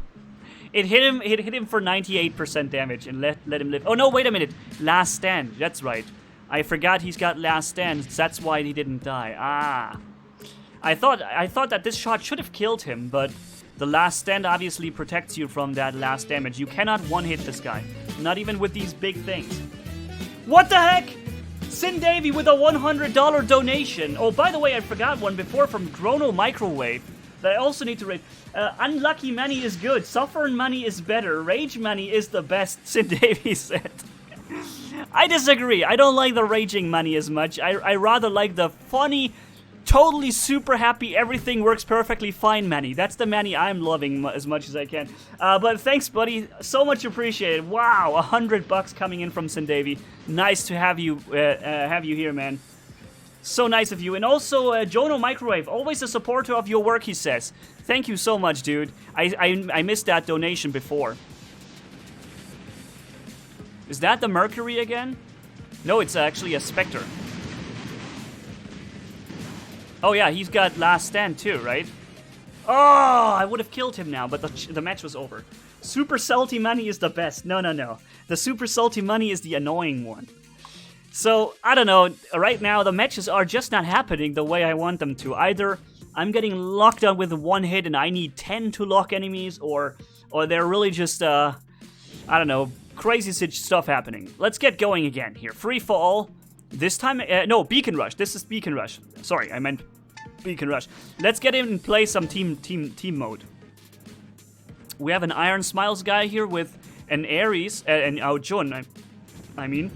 It hit him for 98% damage and let him live. Oh no, wait a minute. Last stand. That's right. I forgot he's got last stand. That's why he didn't die. Ah. I thought that this shot should have killed him, but the last stand obviously protects you from that last damage. You cannot one-hit this guy. Not even with these big things. What the heck? Sin Davy with a $100 donation. Oh, by the way, I forgot one before from Chrono Microwave that I also need to rate. Unlucky Manni is good. Suffering Manni is better. Rage Manni is the best, Sin Davy said. I disagree. I don't like the raging Manni as much. I rather like the funny, totally super happy, everything works perfectly fine Manni. That's the Manni I'm loving as much as I can. But thanks, buddy. So much appreciated. Wow, $100 coming in from Sin Davy. Nice to have you here, man. So nice of you. And also, Jono Microwave, always a supporter of your work, he says. Thank you so much, dude. I missed that donation before. Is that the Mercury again? No, it's actually a Spectre. Oh yeah, he's got last stand too, right? Oh, I would have killed him now, but the match was over. Super Salty Manni is the best. No. The Super Salty Manni is the annoying one. So, I don't know, right now the matches are just not happening the way I want them to. Either I'm getting locked on with one hit and I need 10 to lock enemies, or they're really just, I don't know, crazy stuff happening. Let's get going again here. Free for all. This time, no, Beacon Rush. This is Beacon Rush. Sorry, I meant Beacon Rush. Let's get in and play some team mode. We have an Iron Smiles guy here with an Ares, and Jun, I mean.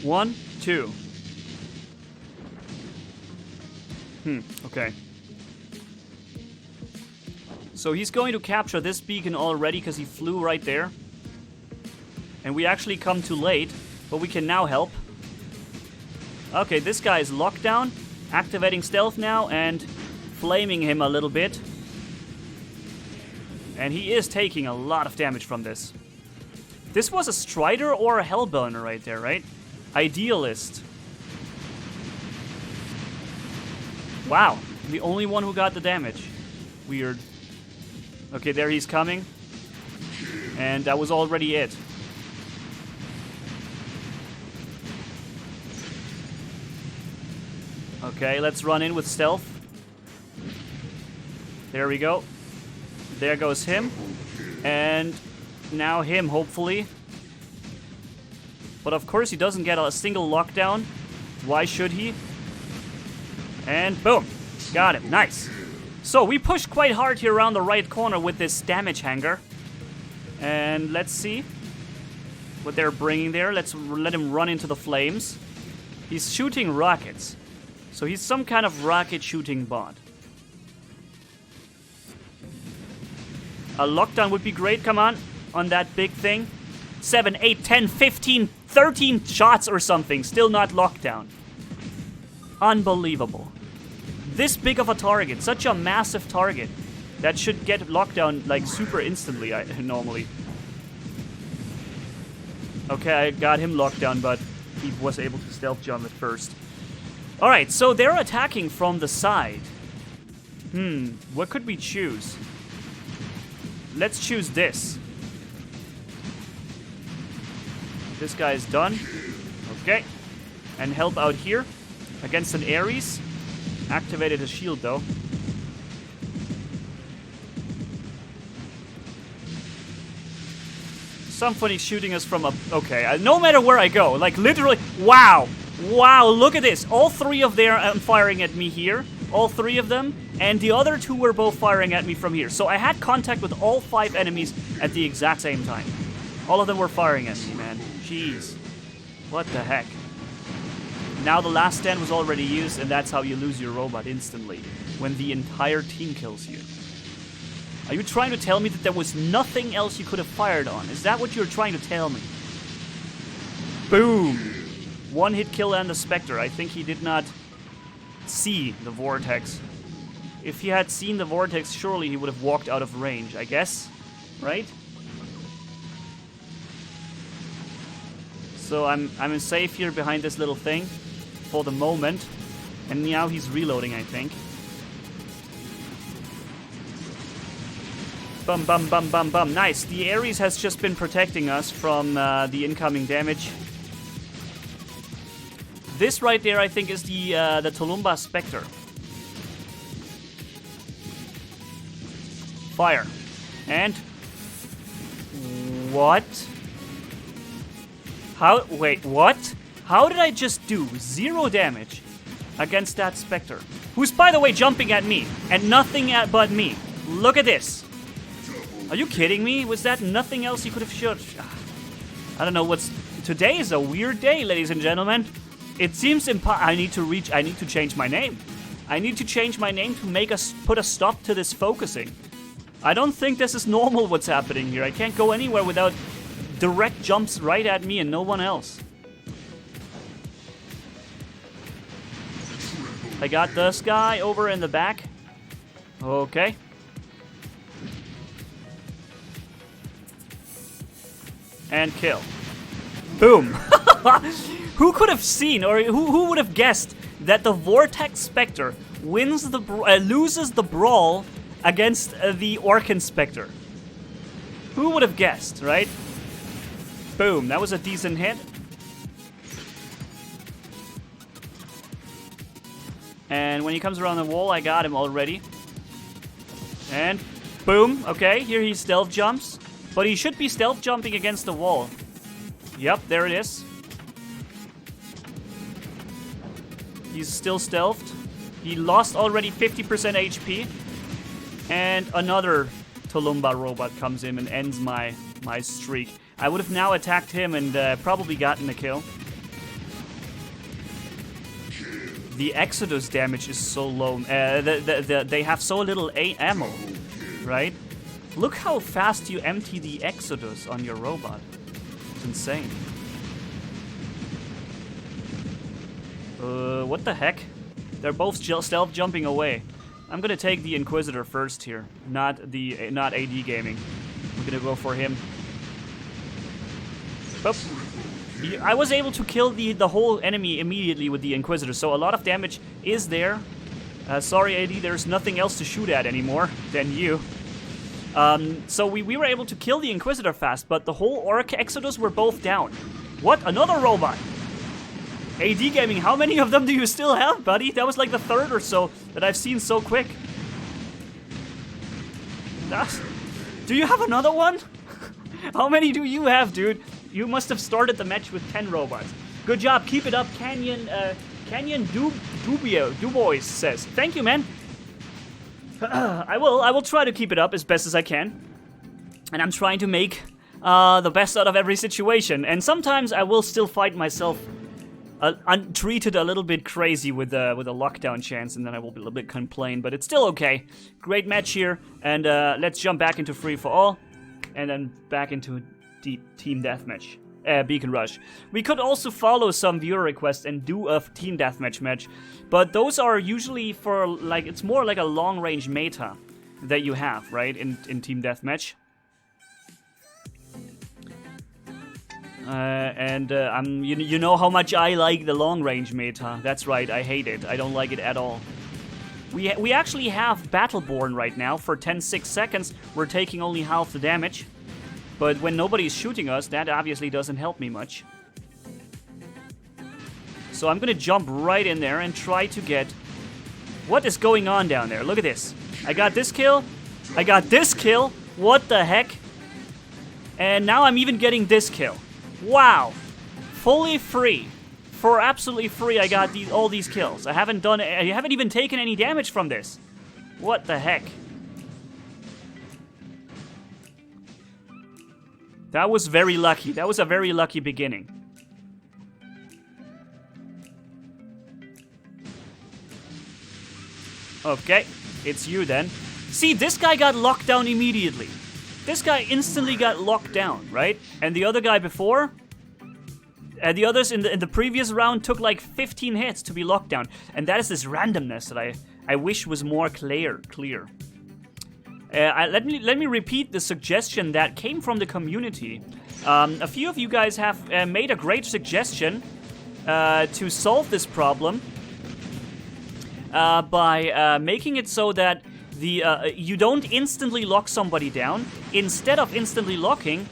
1, 2. Okay. So he's going to capture this beacon already because he flew right there. And we actually come too late, but we can now help. Okay, this guy is locked down. Activating stealth now and flaming him a little bit. And he is taking a lot of damage from this. This was a Strider or a Hellburner right there, right? Idealist. Wow, the only one who got the damage. Weird. Okay, there he's coming. And that was already it. Okay, let's run in with stealth. There we go. There goes him. And now him, hopefully. But of course he doesn't get a single lockdown. Why should he? And boom. Got him. Nice. So we pushed quite hard here around the right corner with this damage hanger. And let's see what they're bringing there. Let's let him run into the flames. He's shooting rockets. So he's some kind of rocket shooting bot. A lockdown would be great. Come on that big thing. 7, 8, 10, 15, 13 shots or something. Still not lockdown. Unbelievable. This big of a target. Such a massive target. That should get lockdown like super instantly normally. Okay, I got him locked down, but he was able to stealth jump at first. Alright, so they're attacking from the side. What could we choose? Let's choose this. This guy is done. Okay. And help out here against an Ares. Activated his shield though. Somebody's shooting us from a... Okay, no matter where I go, like literally... Wow! Wow, look at this. All three of them are firing at me here. all 3 of them, and the other 2 were both firing at me from here. So I had contact with all 5 enemies at the exact same time. All of them were firing at me, man. Jeez. What the heck? Now the last stand was already used, and that's how you lose your robot instantly, when the entire team kills you. Are you trying to tell me that there was nothing else you could have fired on? Is that what you're trying to tell me? Boom! 1-hit kill and the Spectre. I think he did not see the vortex. If he had seen the vortex, surely he would have walked out of range, I guess. Right? So I'm safe here behind this little thing for the moment. And now he's reloading, I think. Bum, bum, bum, bum, bum. Nice. The Ares has just been protecting us from the incoming damage. This right there, I think, is the Tulumba Spectre. Fire. And... what? How? Wait, what? How did I just do 0 damage against that Spectre? Who's, by the way, jumping at me. And nothing but me. Look at this. Are you kidding me? Was that nothing else you could have shot? I don't know what's... Today is a weird day, ladies and gentlemen. It seems I need to change my name. I need to change my name to put a stop to this focusing. I don't think this is normal what's happening here. I can't go anywhere without direct jumps right at me and no one else. I got this guy over in the back. Okay. And kill. Boom. Who could have seen, or who would have guessed that the Vortex Spectre loses the brawl against the Orkan Spectre? Who would have guessed, right? Boom. That was a decent hit. And when he comes around the wall, I got him already. And boom. Okay, here he stealth jumps. But he should be stealth jumping against the wall. Yep, there it is. He's still stealthed. He lost already 50% HP. And another Tulumba robot comes in and ends my streak. I would have now attacked him and probably gotten the kill. The Exodus damage is so low. They have so little ammo, right? Look how fast you empty the Exodus on your robot. It's insane. What the heck? They're both stealth jumping away. I'm gonna take the Inquisitor first here, not AD Gaming. We're gonna go for him. Boop. I was able to kill the whole enemy immediately with the Inquisitor, so a lot of damage is there. Sorry, AD, there's nothing else to shoot at anymore than you. So we were able to kill the Inquisitor fast, but the whole Orc Exodus were both down. What? Another robot? AD Gaming, how many of them do you still have, buddy? That was like the 3rd or so that I've seen so quick. Do you have another one? How many do you have, dude? You must have started the match with 10 robots. Good job, keep it up, Canyon Dubois says. Thank you, man. I will try to keep it up as best as I can. And I'm trying to make the best out of every situation. And sometimes I will still fight myself treated a little bit crazy with a lockdown chance, and then I will be a little bit complain, but it's still okay. Great match here, and let's jump back into free for all, and then back into deep team deathmatch. Beacon Rush. We could also follow some viewer requests and do a team deathmatch match, but those are usually for like, it's more like a long range meta that you have, right, in team deathmatch. You know how much I like the long range meta. That's right, I hate it. I don't like it at all. We actually have Battleborn right now for 10-6 seconds. We're taking only half the damage. But when nobody's shooting us, that obviously doesn't help me much. So I'm gonna jump right in there and try to get... What is going on down there? Look at this. I got this kill. I got this kill. What the heck? And now I'm even getting this kill. Wow. Fully free. For absolutely free, I got all these kills. I haven't even taken any damage from this. What the heck? That was very lucky. That was a very lucky beginning. Okay, it's you then. See, this guy got locked down immediately. This guy instantly got locked down, right? And the other guy before, the others in the previous round took like 15 hits to be locked down. And that is this randomness that I wish was more clear. Let me repeat the suggestion that came from the community. A few of you guys have made a great suggestion to solve this problem by making it so that you don't instantly lock somebody down. Instead of instantly locking,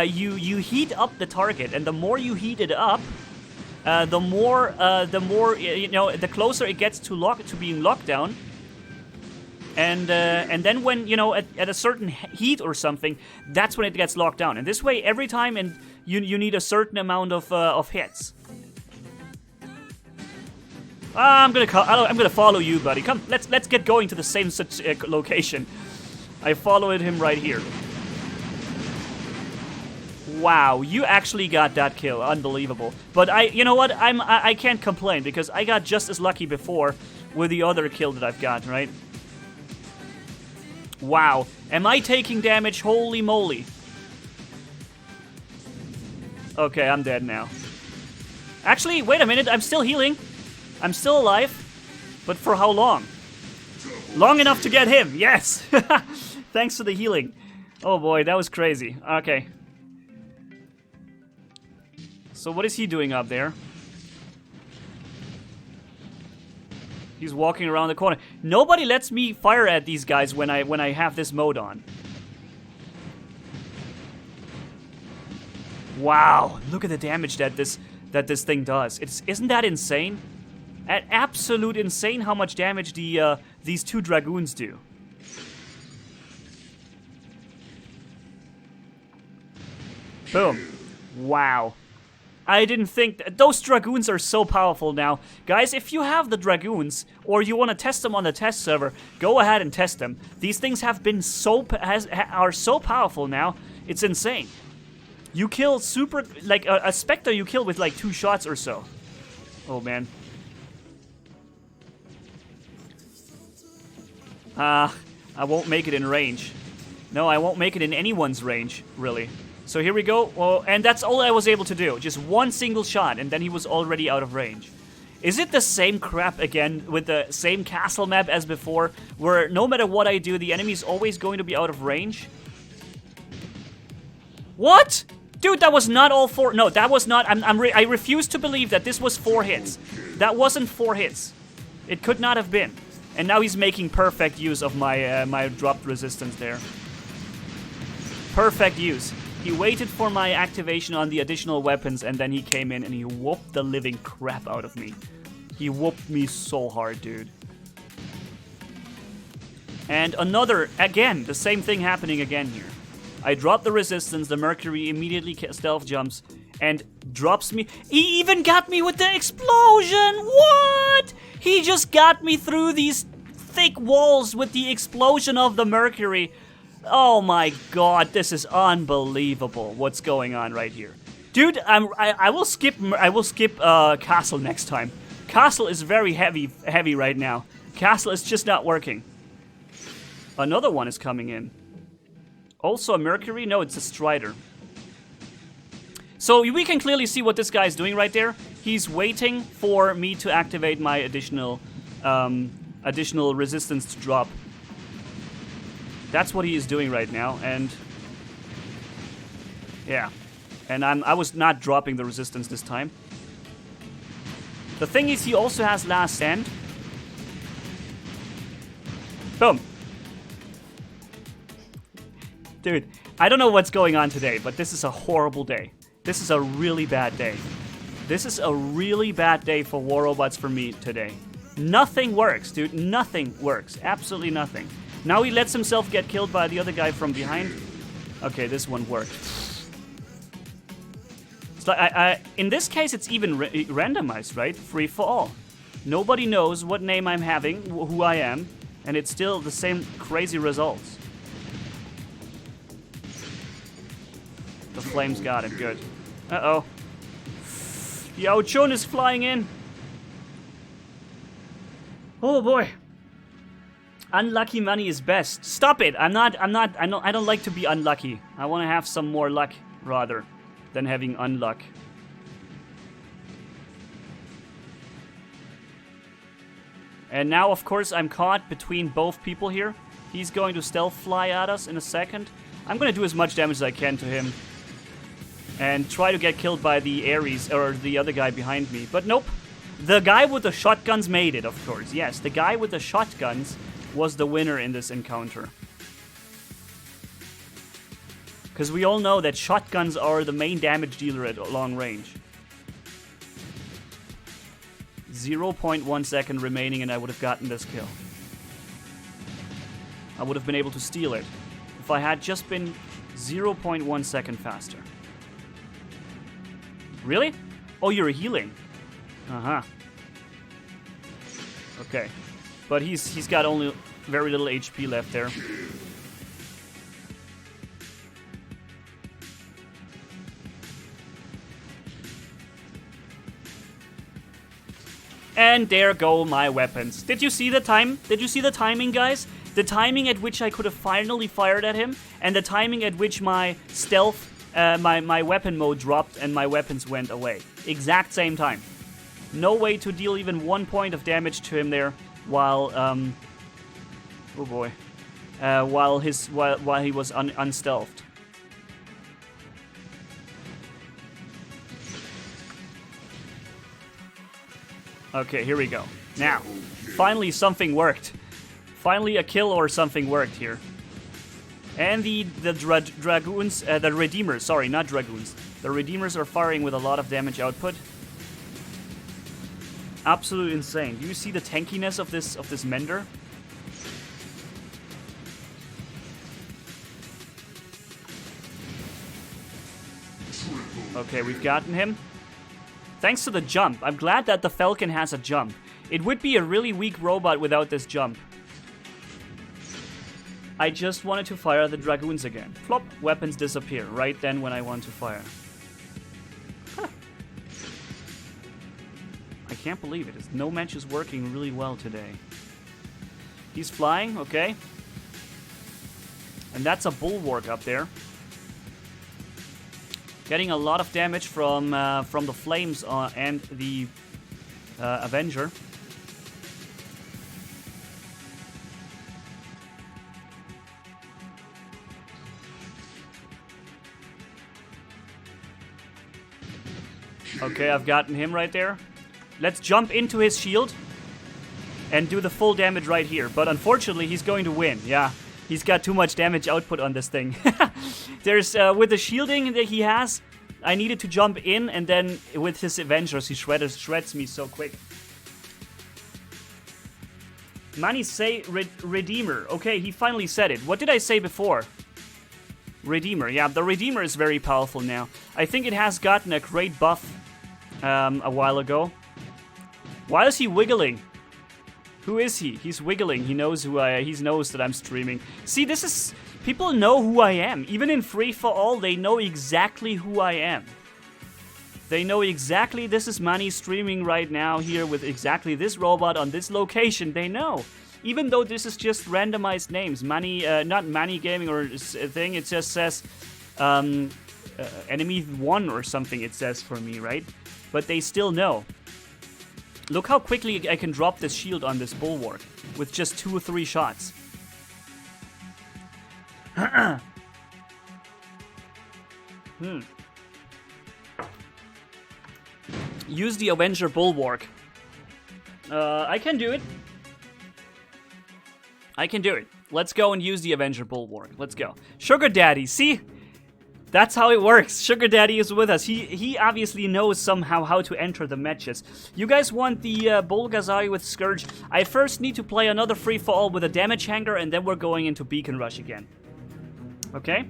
you heat up the target, and the more you heat it up, the more the closer it gets to being locked down. And then when, at a certain heat or something, that's when it gets locked down. And this way, every time, and you need a certain amount of hits. I'm gonna follow you, buddy. Come, let's get going to the same location. I followed him right here. Wow, you actually got that kill. Unbelievable. But you know what? I can't complain because I got just as lucky before with the other kill that I've got, right? Wow. Am I taking damage? Holy moly. Okay, I'm dead now. Actually, wait a minute. I'm still healing. I'm still alive. But for how long? Long enough to get him. Yes. Thanks for the healing. Oh boy, that was crazy. Okay. So what is he doing up there? He's walking around the corner. Nobody lets me fire at these guys when I have this mode on. Wow, look at the damage that this thing does. Isn't that insane? Absolute insane how much damage these two dragoons do. Boom. Wow. I didn't think those dragoons are so powerful now. Guys, if you have the dragoons or you want to test them on the test server, go ahead and test them. These things have been are so powerful now. It's insane. You kill a Spectre you kill with like 2 shots or so. Oh man. I won't make it in range. No, I won't make it in anyone's range, really. So here we go. Well, and that's all I was able to do. Just one single shot, and then he was already out of range. Is it the same crap again with the same castle map as before, where no matter what I do, the enemy's always going to be out of range? What? Dude, that was not all 4. No, that was not. I refuse to believe that this was 4 hits. That wasn't 4 hits. It could not have been. And now he's making perfect use of my my dropped resistance there. Perfect use. He waited for my activation on the additional weapons, and then he came in and he whooped the living crap out of me. He whooped me so hard, dude. And again, the same thing happening again here. I drop the resistance, the Mercury immediately stealth jumps and drops me. He even got me with the explosion! What? He just got me through these thick walls with the explosion of the Mercury. Oh my god, this is unbelievable what's going on right here. Dude, I will skip Castle next time. Castle is very heavy right now. Castle is just not working. Another one is coming in. Also a Mercury? No, it's a Strider. So we can clearly see what this guy is doing right there. He's waiting for me to activate my additional resistance to drop. That's what he is doing right now, and yeah. And I was not dropping the resistance this time. The thing is, he also has Last Stand. Boom. Dude, I don't know what's going on today, but this is a horrible day. This is a really bad day. This is a really bad day for War Robots for me today. Nothing works, dude. Nothing works. Absolutely nothing. Now he lets himself get killed by the other guy from behind. Okay, this one worked. It's like, in this case, it's even randomized, right? Free for all. Nobody knows what name I'm having, who I am, and it's still the same crazy results. The flames got it, good. Uh-oh. The Ouchon is flying in. Oh boy. Unlucky money is best. Stop it! I don't like to be unlucky. I want to have some more luck, rather, than having unluck. And now, of course, I'm caught between both people here. He's going to stealth fly at us in a second. I'm going to do as much damage as I can to him. And try to get killed by the Ares, or the other guy behind me. But nope. The guy with the shotguns made it, of course. Yes, the guy with the shotguns was the winner in this encounter. Because we all know that shotguns are the main damage dealer at long range. 0.1 second remaining and I would have gotten this kill. I would have been able to steal it if I had just been 0.1 second faster. Really? Oh, you're healing. Uh-huh. Okay. But he's got only very little HP left there. And there go my weapons. Did you see the time? Did you see the timing, guys? The timing at which I could have finally fired at him, and the timing at which my stealth, my weapon mode dropped and my weapons went away. Exact same time. No way to deal even 1 point of damage to him there, while oh boy, while he was unstealthed. Okay, here we go. Now, finally something worked. Finally a kill or something worked here. And the dragoons, the redeemers, sorry, not dragoons. The redeemers are firing with a lot of damage output. Absolutely insane. Do you see the tankiness of this Mender? Okay, we've gotten him. Thanks to the jump. I'm glad that the Falcon has a jump. It would be a really weak robot without this jump. I just wanted to fire the Dragoons again. Flop, weapons disappear right then when I want to fire. Huh. I can't believe it. No match is working really well today. He's flying, okay. And that's a bulwark up there. Getting a lot of damage from the flames and the Avenger. Okay, I've gotten him right there. Let's jump into his shield and do the full damage right here. But unfortunately, he's going to win. Yeah, he's got too much damage output on this thing. There's, with the shielding that he has, I needed to jump in, and then with his Avengers, he shreds me so quick. Manni say Redeemer. Okay, he finally said it. What did I say before? Redeemer. Yeah, the Redeemer is very powerful now. I think it has gotten a great buff a while ago. Why is he wiggling? Who is he? He's wiggling. He knows who I am. He knows that I'm streaming. See, this is... People know who I am. Even in free-for-all, they know exactly who I am. They know exactly this is Manni streaming right now here with exactly this robot on this location. They know. Even though this is just randomized names. Manni, not Manni-Gaming or a thing. It just says enemy 1 or something it says for me, right? But they still know. Look how quickly I can drop this shield on this bulwark with just 2 or 3 shots. Use the Avenger Bulwark. I can do it. I can do it. Let's go and use the Avenger Bulwark. Let's go. Sugar Daddy, see? That's how it works. Sugar Daddy is with us. He obviously knows somehow how to enter the matches. You guys want the Bolgazari with Scourge? I first need to play another free-for-all with a damage hanger, and then we're going into Beacon Rush again. Okay?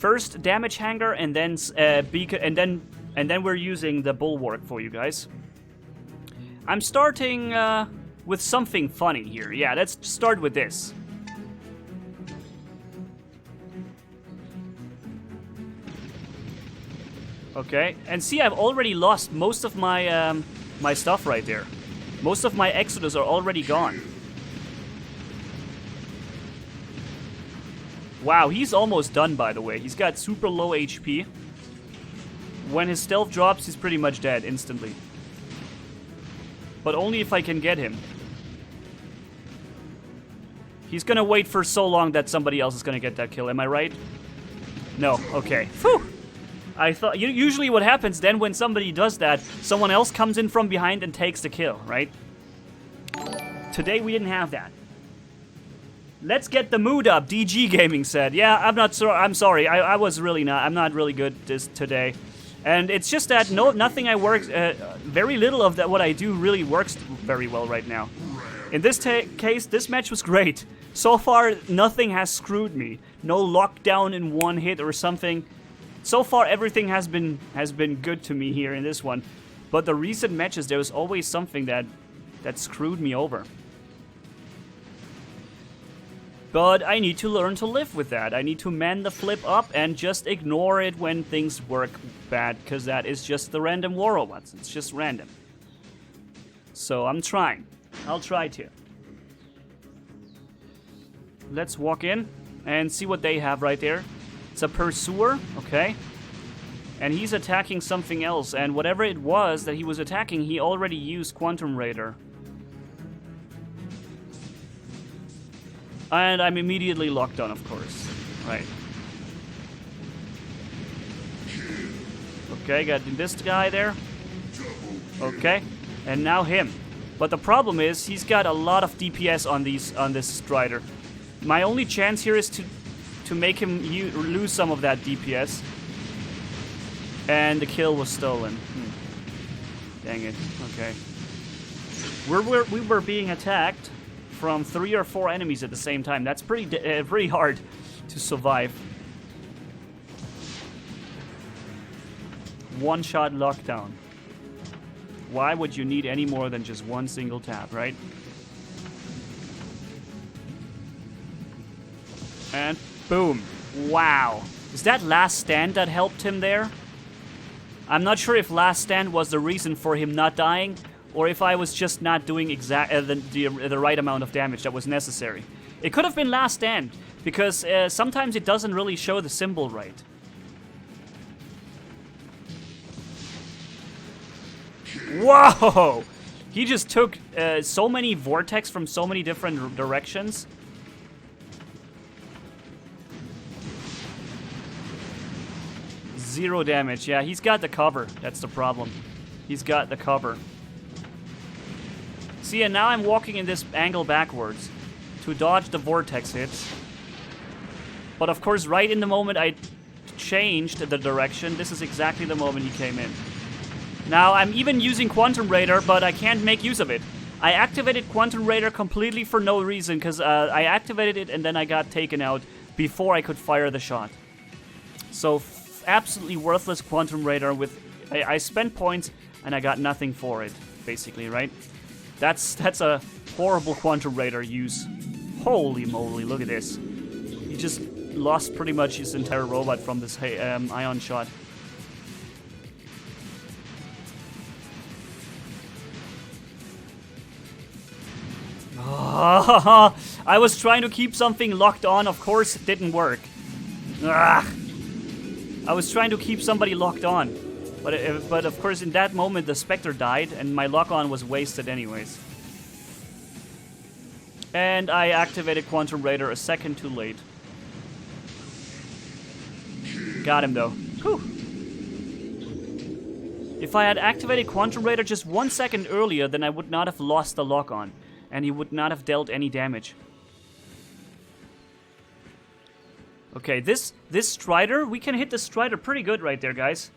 First damage Hangar, and then beacon, and then we're using the bulwark for you guys. I'm starting with something funny here. Yeah, let's start with this. Okay, and see, I've already lost most of my my stuff right there. Most of my Exodus are already gone. Wow, he's almost done, by the way. He's got super low HP. When his stealth drops, he's pretty much dead instantly. But only if I can get him. He's gonna wait for so long that somebody else is gonna get that kill, am I right? No, okay. Phew! I thought, usually what happens then when somebody does that, someone else comes in from behind and takes the kill, right? Today we didn't have that. Let's get the mood up, DG Gaming said. Yeah, I'm sorry, I was really not, I'm not really good today. And it's just that nothing I work, very little of that what I do really works very well right now. In this case, this match was great. So far, nothing has screwed me. No lockdown in one hit or something. So far, everything has been good to me here in this one. But the recent matches, there was always something that screwed me over. But I need to learn to live with that. I need to man the flip up and just ignore it when things work bad, because that is just the random war robots. It's just random. So I'm trying. I'll try to. Let's walk in and see what they have right there. It's a pursuer, okay. And he's attacking something else, and whatever it was that he was attacking, he already used Quantum Raider. And I'm immediately locked on, of course. Right. Okay, got this guy there. Okay, and now him. But the problem is, he's got a lot of DPS on this Strider. My only chance here is to make him lose some of that DPS. And the kill was stolen. Dang it. Okay. We were being attacked from 3 or 4 enemies at the same time. That's pretty hard to survive. One-shot lockdown. Why would you need any more than just one single tap, right? And boom. Wow. Is that Last Stand that helped him there? I'm not sure if Last Stand was the reason for him not dying, or if I was just not doing the right amount of damage that was necessary. It could have been Last Stand, because sometimes it doesn't really show the symbol right. Whoa! He just took so many vortex from so many different directions. Zero damage. Yeah, he's got the cover. That's the problem. He's got the cover. See, and now I'm walking in this angle backwards to dodge the vortex hits. But of course, right in the moment I changed the direction, this is exactly the moment he came in. Now, I'm even using Quantum Raider, but I can't make use of it. I activated Quantum Raider completely for no reason, because I activated it and then I got taken out before I could fire the shot. So, absolutely worthless Quantum Raider with... I spent points and I got nothing for it, basically, right? That's a horrible Quantum Raider use. Holy moly, look at this. He just lost pretty much his entire robot from this ion shot. I was trying to keep something locked on, of course it didn't work. Ugh. I was trying to keep somebody locked on. But of course in that moment the Spectre died and my lock-on was wasted anyways. And I activated Quantum Raider a second too late. Got him though. Whew. If I had activated Quantum Raider just 1 second earlier, then I would not have lost the lock-on. And he would not have dealt any damage. Okay, this Strider, we can hit the Strider pretty good right there, guys.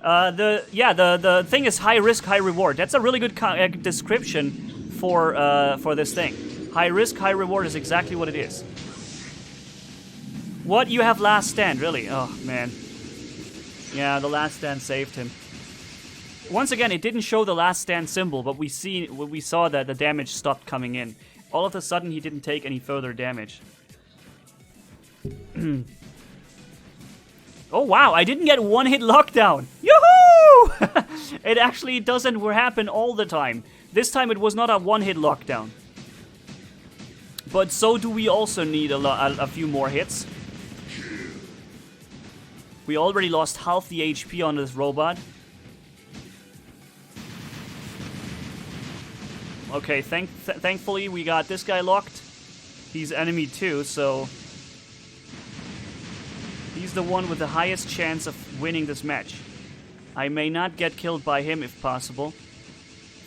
The thing is high risk, high reward. That's a really good description for this thing. High risk, high reward is exactly what it is. What? You have last stand, really? Oh, man. Yeah, the last stand saved him. Once again, it didn't show the last stand symbol, but we saw that the damage stopped coming in. All of a sudden, he didn't take any further damage. Oh, wow, I didn't get one-hit lockdown. Yoo-hoo! It actually doesn't happen all the time. This time, it was not a one-hit lockdown. But so do we also need a few more hits. We already lost half the HP on this robot. Okay, thankfully we got this guy locked. He's enemy 2, so... he's the one with the highest chance of winning this match. I may not get killed by him if possible.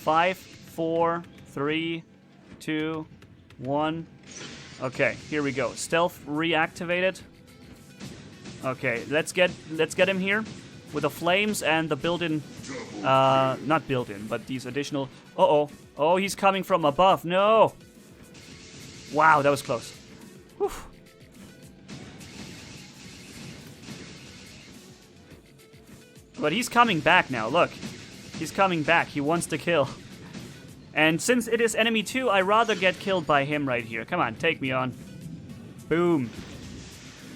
5, 4, 3, 2, 1... Okay, here we go. Stealth reactivated. Okay, let's get him here with the flames and the built-in, not built-in, but these additional. Oh, he's coming from above. No. Wow, that was close. Whew. But he's coming back now. Look, he's coming back. He wants to kill. And since it is enemy 2, I'd rather get killed by him right here. Come on, take me on. Boom.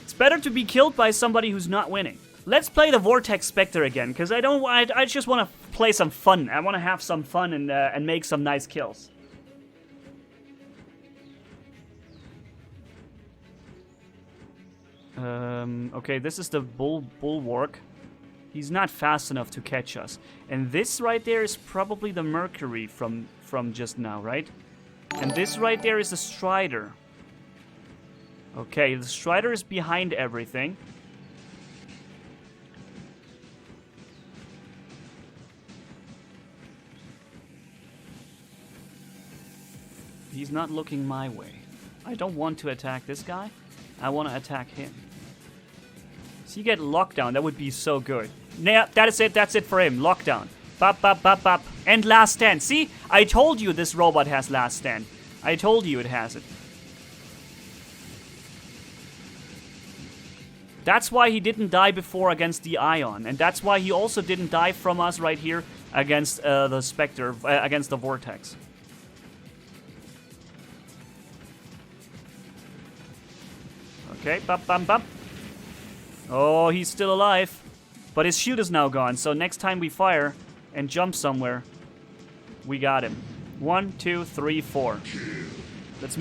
It's better to be killed by somebody who's not winning. Let's play the Vortex Spectre again, because I just want to play some fun. I want to have some fun and make some nice kills. Okay, this is the bulwark. He's not fast enough to catch us. And this right there is probably the Mercury from just now, right? And this right there is the Strider. Okay, the Strider is behind everything. He's not looking my way. I don't want to attack this guy. I want to attack him. So you get lockdown. That would be so good. Yeah, that is it. That's it for him. Lockdown. Bop, bop, bop, bop. And last stand. See? I told you this robot has last stand. I told you it has it. That's why he didn't die before against the Ion. And that's why he also didn't die from us right here against the Spectre, against the Vortex. Okay, bop, bop, bop. Oh, he's still alive. But his shield is now gone, so next time we fire and jump somewhere, we got him. 1, 2, 3, 4. Let's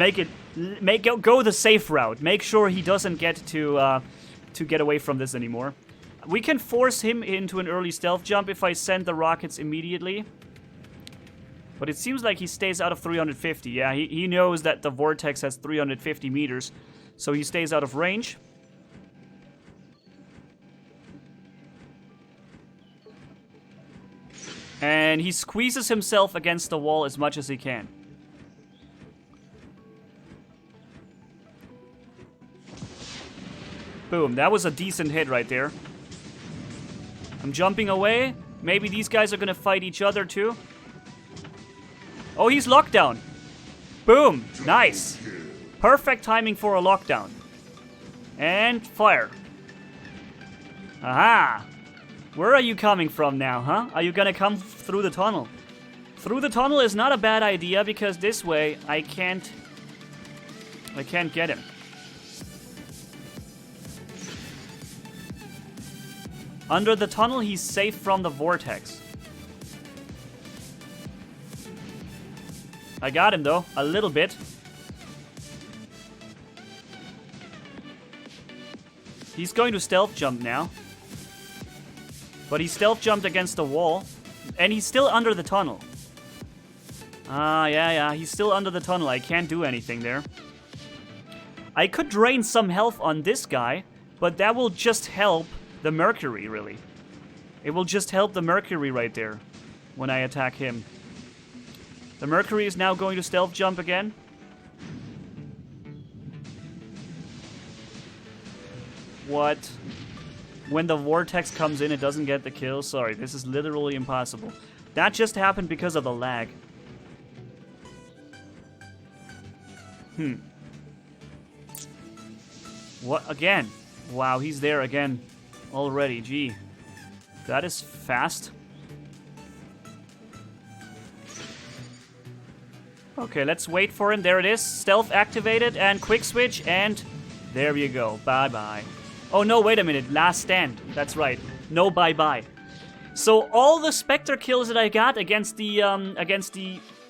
go the safe route. Make sure he doesn't get to get away from this anymore. We can force him into an early stealth jump if I send the rockets immediately. But it seems like he stays out of 350. Yeah, he knows that the Vortex has 350 meters, so he stays out of range. And he squeezes himself against the wall as much as he can. Boom, that was a decent hit right there. I'm jumping away. Maybe these guys are gonna fight each other too. Oh, he's locked down. Boom, nice. Perfect timing for a lockdown. And fire. Aha. Where are you coming from now, huh? Are you gonna come through the tunnel? Through the tunnel is not a bad idea because this way I can't get him. Under the tunnel he's safe from the Vortex. I got him though, a little bit. He's going to stealth jump now. But he stealth jumped against the wall. And he's still under the tunnel. Yeah, he's still under the tunnel. I can't do anything there. I could drain some health on this guy, but that will just help the Mercury, really. It will just help the Mercury right there when I attack him. The Mercury is now going to stealth jump again. What? When the Vortex comes in, it doesn't get the kill? Sorry, this is literally impossible. That just happened because of the lag. What? Again? Wow, he's there again. Already, gee. That is fast. Okay, let's wait for him. There it is. Stealth activated and quick switch, and there you go. Bye-bye. Oh, no, wait a minute. Last stand. That's right. No bye-bye. So all the Spectre kills that I got against the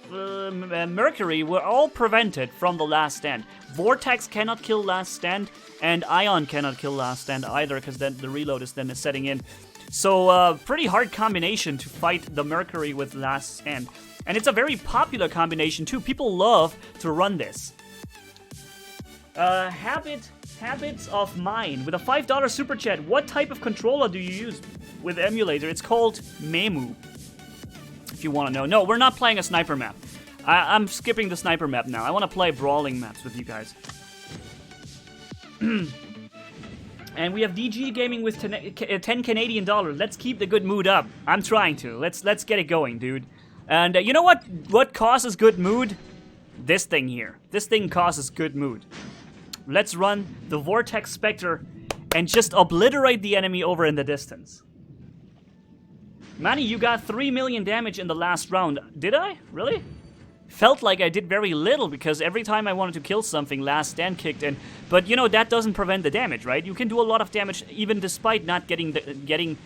Mercury were all prevented from the last stand. Vortex cannot kill last stand, and Ion cannot kill last stand either, because then the reload is then setting in. So, pretty hard combination to fight the Mercury with last stand. And it's a very popular combination too. People love to run this. Habits of Mine with a $5 super chat. What type of controller do you use with emulator? It's called Memu. If you want to know. No, we're not playing a sniper map. I'm skipping the sniper map now. I want to play brawling maps with you guys. And we have DG Gaming with 10 Canadian dollars. Let's keep the good mood up. I'm trying to. Let's get it going, dude. And you know what causes good mood? This thing here. This thing causes good mood. Let's run the Vortex Spectre and just obliterate the enemy over in the distance. Manni, you got 3 million damage in the last round. Did I? Really? Felt like I did very little because every time I wanted to kill something, last stand kicked in. But you know, that doesn't prevent the damage, right? You can do a lot of damage even despite not getting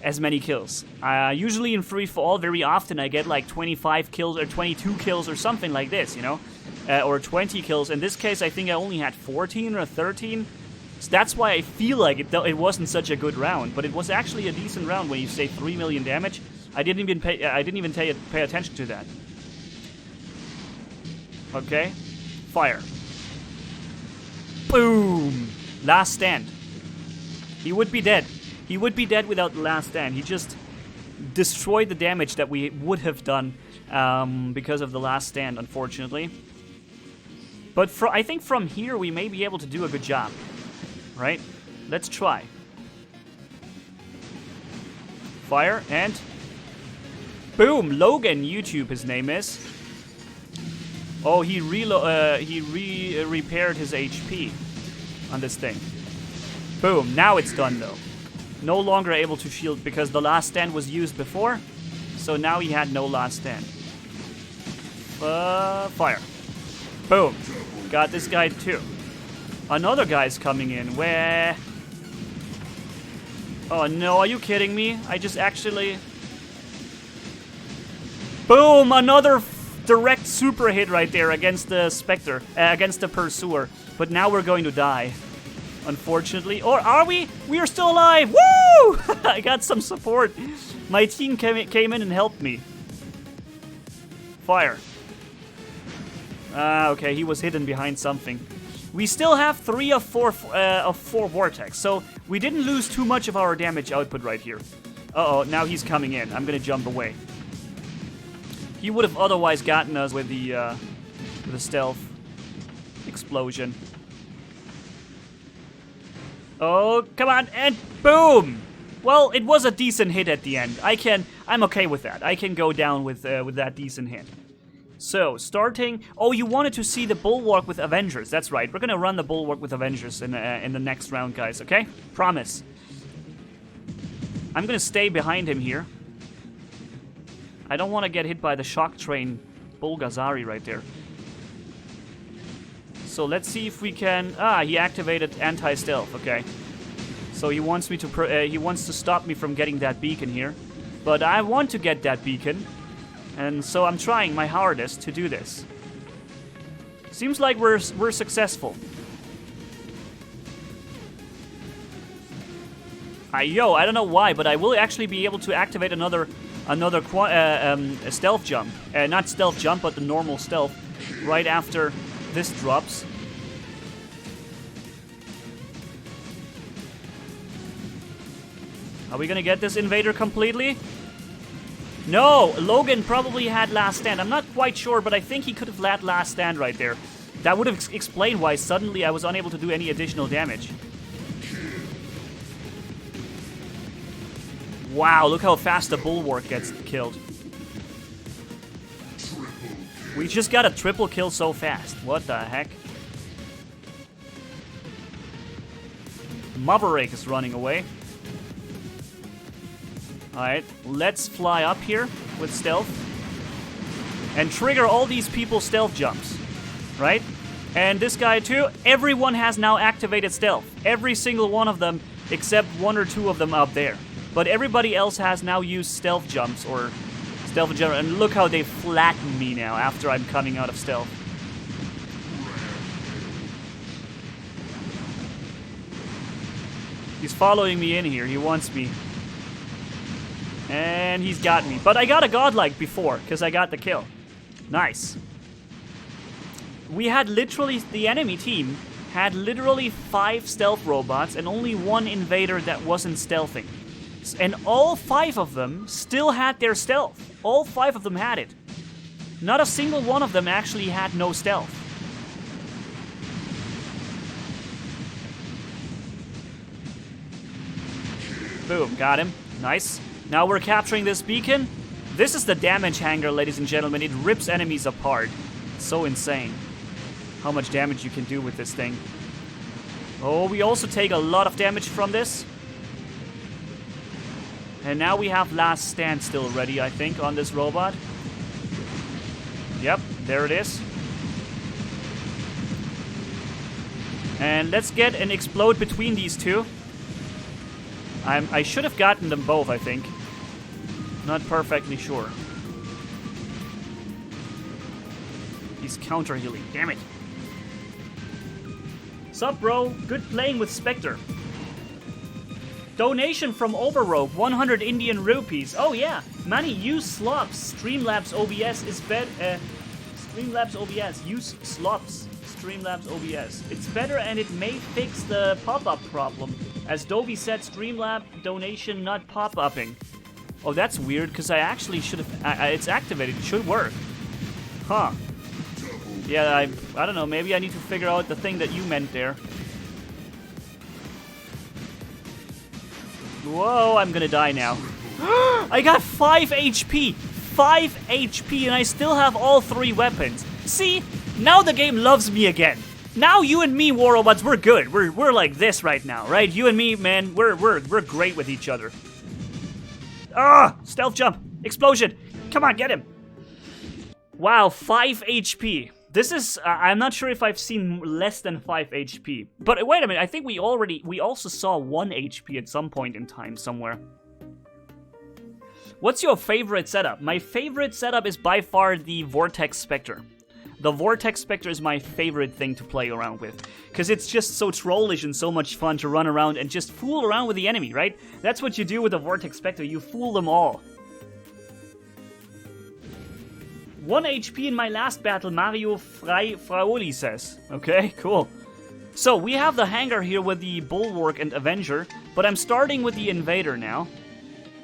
as many kills. Usually in free for all, very often I get like 25 kills or 22 kills or something like this, you know? Or 20 kills. In this case, I think I only had 14 or 13. So that's why I feel like it wasn't such a good round. But it was actually a decent round when you say 3 million damage. I didn't even pay attention to that. Okay. Fire. Boom! Last stand. He would be dead. He would be dead without the last stand. He just destroyed the damage that we would have done because of the last stand, unfortunately. But I think from here we may be able to do a good job. Right? Let's try. Fire, and... boom! Logan YouTube, his name is. Oh, he repaired his HP on this thing. Boom, now it's done though. No longer able to shield because the last stand was used before. So now he had no last stand. Fire. Boom. Got this guy too. Another guy's coming in. Where? Oh no, are you kidding me? I just actually... boom! Another direct super hit right there against the Spectre, against the Pursuer. But now we're going to die, unfortunately. Or are we? We are still alive! Woo! I got some support. My team came in and helped me. Fire. Okay, he was hidden behind something. We still have 3 of 4 Vortex, so we didn't lose too much of our damage output right here. Uh-oh, now he's coming in. I'm gonna jump away. He would have otherwise gotten us with the stealth explosion. Oh, come on, and boom! Well, it was a decent hit at the end. I'm okay with that. I can go down with that decent hit. So, starting... oh, you wanted to see the Bulwark with Avengers. That's right. We're gonna run the Bulwark with Avengers in the next round, guys, okay? Promise. I'm gonna stay behind him here. I don't want to get hit by the shock train Bulgazari right there. So let's see if we can... ah, he activated anti-stealth, okay. So he wants me to... he wants to stop me from getting that beacon here. But I want to get that beacon. And so I'm trying my hardest to do this. Seems like we're successful. Yo, I don't know why, but I will actually be able to activate another stealth jump. Not stealth jump, but the normal stealth. Right after this drops. Are we gonna get this invader completely? No! Logan probably had last stand. I'm not quite sure, but I think he could have had last stand right there. That would have explained why suddenly I was unable to do any additional damage. Wow, look how fast the Bulwark gets killed. We just got a triple kill so fast. What the heck? Maverick is running away. Alright, let's fly up here with stealth. And trigger all these people's stealth jumps. Right? And this guy too. Everyone has now activated stealth. Every single one of them, except 1 or 2 of them up there. But everybody else has now used stealth jumps or stealth in general. And look how they flatten me now after I'm coming out of stealth. He's following me in here. He wants me. And he's got me. But I got a godlike before, because I got the kill. Nice. We had literally, the enemy team had literally 5 stealth robots and only 1 invader that wasn't stealthing. And all 5 of them still had their stealth. All 5 of them had it. Not a single one of them actually had no stealth. Boom, got him. Nice. Now we're capturing this beacon. This is the damage hanger, ladies and gentlemen. It rips enemies apart. It's so insane how much damage you can do with this thing. Oh, we also take a lot of damage from this. And now we have last stand still ready, I think, on this robot. Yep, there it is. And let's get an explode between these two. I should have gotten them both, I think. Not perfectly sure. He's counter healing. Damn it. Sup, bro? Good playing with Spectre. Donation from Overrope, 100 Indian rupees. Oh yeah, Manni, use slops. Streamlabs OBS is better. Streamlabs OBS. Use slops. Streamlabs OBS. It's better and it may fix the pop-up problem. As Dovey said, Streamlab donation not pop-upping. Oh, that's weird, because I actually should have... it's activated. It should work. Huh. Yeah, I don't know. Maybe I need to figure out the thing that you meant there. Whoa, I'm gonna die now. I got 5 HP! 5 HP, and I still have all 3 weapons. See? Now the game loves me again. Now you and me, War Robots, we're good. We're like this right now, right? You and me, man, we're great with each other. Ah! Stealth jump! Explosion! Come on, get him! Wow, 5 HP. This is, I'm not sure if I've seen less than 5 HP. But wait a minute, I think we also saw 1 HP at some point in time somewhere. What's your favorite setup? My favorite setup is by far the Vortex Spectre. The Vortex Spectre is my favorite thing to play around with. Because it's just so trollish and so much fun to run around and just fool around with the enemy, right? That's what you do with the Vortex Spectre, you fool them all. 1 HP in my last battle, Mario Fraoli says. Okay, cool. So, we have the Hangar here with the Bulwark and Avenger, but I'm starting with the Invader now.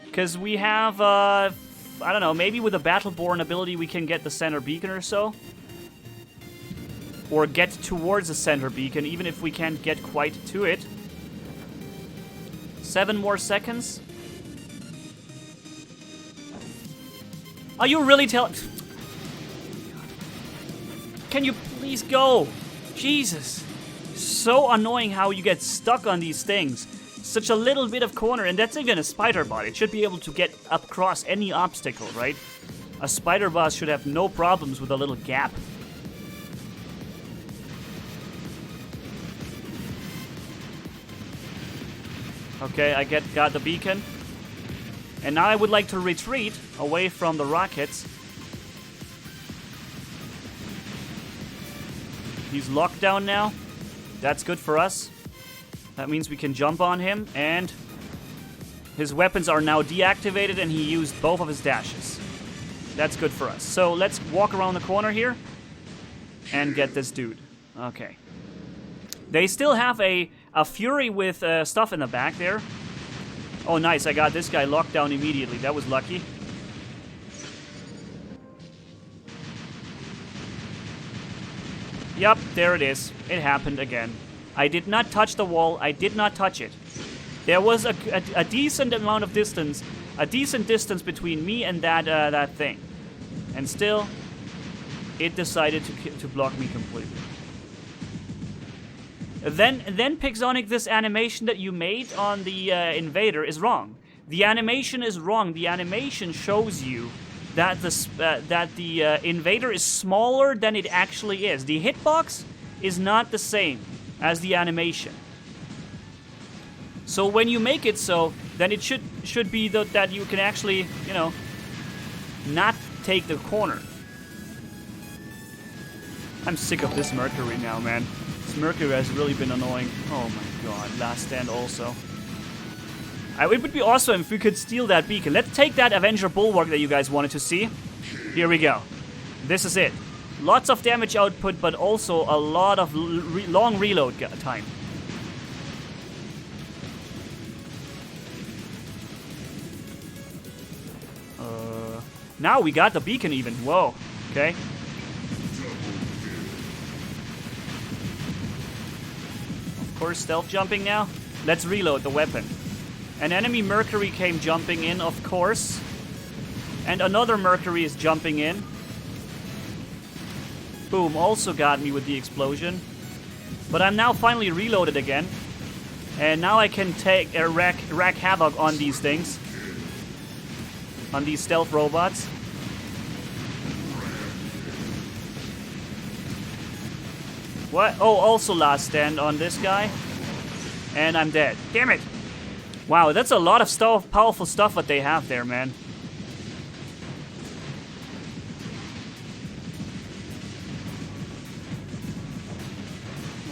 Because we have, I don't know, maybe with a Battleborn ability we can get the center beacon or so. Or get towards the center beacon, even if we can't get quite to it. 7 more seconds. Are you really telling... Can you please go? Jesus. So annoying how you get stuck on these things. Such a little bit of corner, and that's even a spider bot. It should be able to get across any obstacle, right? A spider boss should have no problems with a little gap. Okay, I got the beacon. And now I would like to retreat away from the rockets. He's locked down now. That's good for us. That means we can jump on him, and his weapons are now deactivated, and he used both of his dashes. That's good for us. So let's walk around the corner here and get this dude. Okay. They still have a Fury with stuff in the back there. Oh, nice. I got this guy locked down immediately. That was lucky. Yup, there it is. It happened again. I did not touch the wall. I did not touch it. There was a decent amount of distance, a decent distance between me and that thing. And still, it decided to block me completely. then Pixonic, this animation that you made on the invader is wrong. The animation is wrong. The animation shows you that the invader is smaller than it actually is. The hitbox is not the same as the animation. So when you make it so, then it should be that you can actually, you know, not take the corner. I'm sick of this Mercury now, man. This Mercury has really been annoying. Oh my god, last stand also. It would be awesome if we could steal that beacon. Let's take that Avenger Bulwark that you guys wanted to see. Here we go. This is it. Lots of damage output, but also a lot of long reload time. Now we got the beacon even. Whoa. Okay. Of course, stealth jumping now. Let's reload the weapon. An enemy Mercury came jumping in, of course. And another Mercury is jumping in. Boom, also got me with the explosion. But I'm now finally reloaded again. And now I can wreak havoc on these things. On these stealth robots. What? Oh, also last stand on this guy. And I'm dead. Damn it! Wow, that's a lot of stuff, powerful stuff that they have there, man.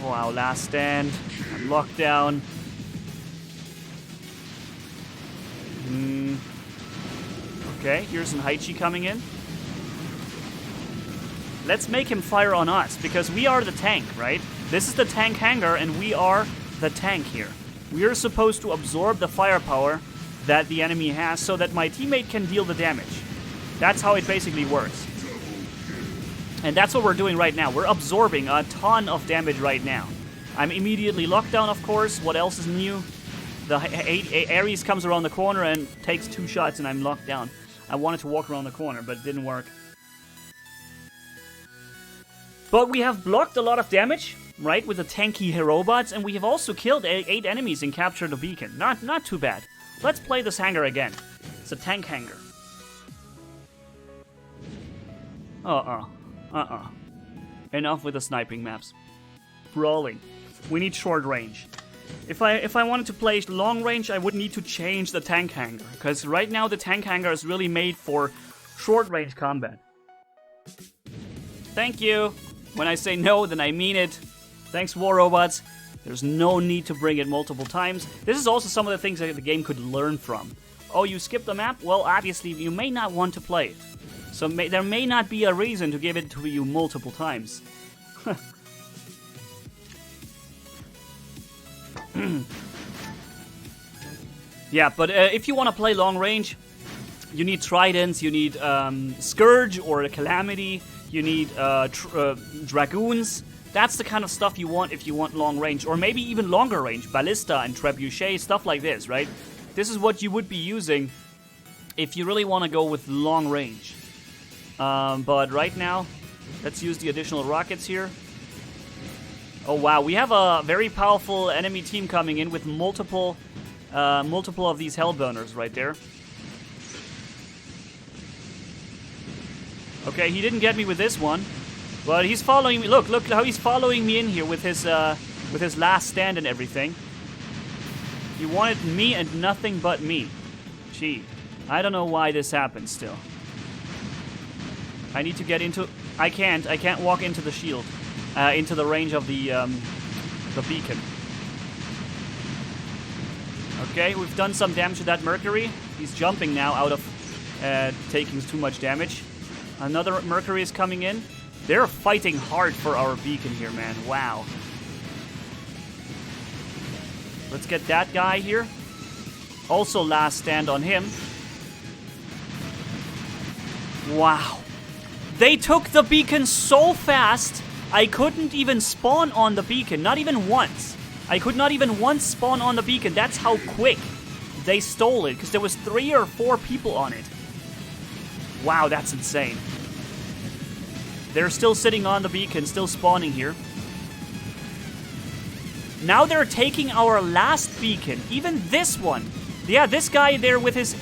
Wow, last stand. I'm locked down. Okay, here's an Hize coming in. Let's make him fire on us, because we are the tank, right? This is the tank hangar, and we are the tank here. We are supposed to absorb the firepower that the enemy has so that my teammate can deal the damage. That's how it basically works. And that's what we're doing right now. We're absorbing a ton of damage right now. I'm immediately locked down, of course. What else is new? The Ares comes around the corner and takes 2 shots, and I'm locked down. I wanted to walk around the corner, but it didn't work. But we have blocked a lot of damage, right, with the tanky robots, and we have also killed 8 enemies and captured the beacon. Not too bad. Let's play this hangar again. It's a tank hangar. Enough with the sniping maps. Brawling. We need short range. If I wanted to play long range, I would need to change the tank hangar, because right now the tank hangar is really made for short range combat. Thank you. When I say no, then I mean it. Thanks, War Robots. There's no need to bring it multiple times. This is also some of the things that the game could learn from. Oh, you skipped the map? Well, obviously, you may not want to play it. So there may not be a reason to give it to you multiple times. Yeah, but if you want to play long range, you need Tridents, you need Scourge or a Calamity, you need Dragoons. That's the kind of stuff you want if you want long range, or maybe even longer range, Ballista and Trebuchet, stuff like this, right? This is what you would be using if you really want to go with long range. But right now, let's use the additional rockets here. Oh wow, we have a very powerful enemy team coming in with multiple of these Hellburners right there. Okay, he didn't get me with this one, but he's following me. Look how he's following me in here with his last stand and everything. He wanted me and nothing but me. Gee, I don't know why this happened still. I need to get into... I can't walk into the shield. Into the range of the beacon. Okay, we've done some damage to that Mercury. He's jumping now out of taking too much damage. Another Mercury is coming in. They're fighting hard for our beacon here, man. Wow. Let's get that guy here. Also last stand on him. Wow. They took the beacon so fast, I couldn't even spawn on the beacon. Not even once. I could not even once spawn on the beacon. That's how quick they stole it, because there was 3 or 4 people on it. Wow, that's insane. They're still sitting on the beacon, still spawning here. Now they're taking our last beacon. Even this one. Yeah, this guy there with his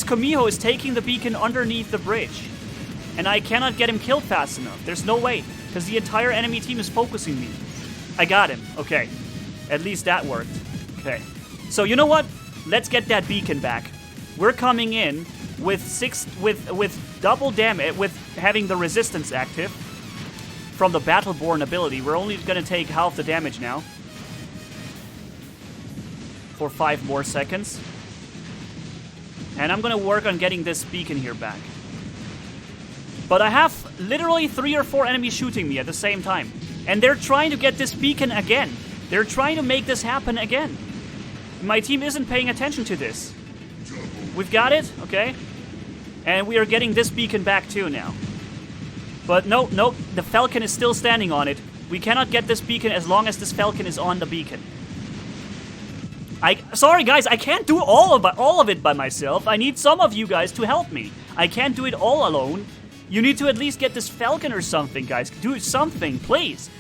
Komiho is taking the beacon underneath the bridge. And I cannot get him killed fast enough. There's no way. Because the entire enemy team is focusing me. I got him. Okay. At least that worked. Okay. So you know what? Let's get that beacon back. We're coming in with double damage, with having the resistance active from the Battleborn ability. We're only gonna take half the damage now for 5 more seconds. And I'm gonna work on getting this beacon here back. But I have literally 3 or 4 enemies shooting me at the same time. And they're trying to get this beacon again. They're trying to make this happen again. My team isn't paying attention to this. We've got it, okay. And we are getting this beacon back too now. But no, the Falcon is still standing on it. We cannot get this beacon as long as this Falcon is on the beacon. Sorry guys, I can't do all of it by myself. I need some of you guys to help me. I can't do it all alone. You need to at least get this Falcon or something, guys. Do something, please.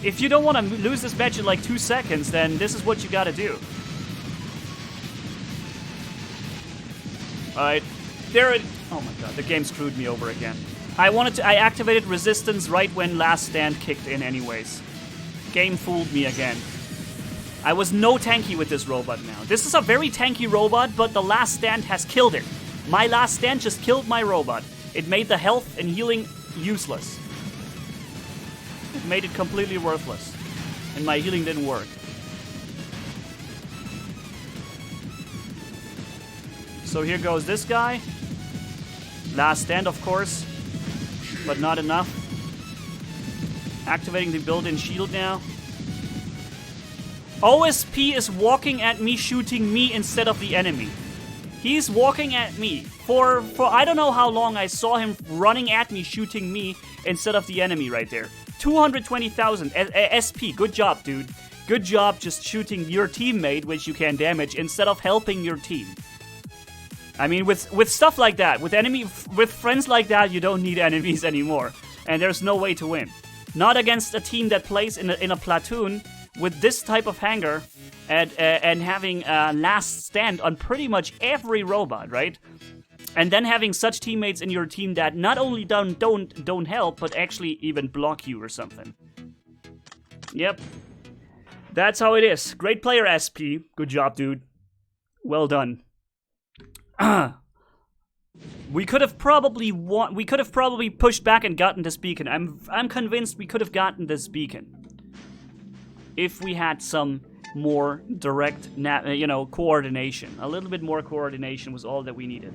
If you don't want to lose this match in like 2 seconds, then this is what you gotta do. Alright. Oh my god, the game screwed me over again. I activated resistance right when last stand kicked in anyways. Game fooled me again. I was no tanky with this robot now. This is a very tanky robot, but the last stand has killed it. My last stand just killed my robot. It made the health and healing useless. It made it completely worthless. And my healing didn't work. So here goes this guy. Last stand, of course. But not enough. Activating the built-in shield now. OSP is walking at me, shooting me instead of the enemy. He's walking at me. For I don't know how long I saw him running at me, shooting me instead of the enemy right there. 220,000 SP. Good job, dude. Good job just shooting your teammate, which you can damage, instead of helping your team. I mean, with stuff like that, with friends like that, you don't need enemies anymore. And there's no way to win. Not against a team that plays in a platoon with this type of hangar and having last stand on pretty much every robot, right? And then having such teammates in your team that not only don't help, but actually even block you or something. Yep. That's how it is. Great player, SP. Good job, dude. Well done. We could have probably pushed back and gotten this beacon. I'm convinced we could have gotten this beacon if we had some more direct, coordination. A little bit more coordination was all that we needed.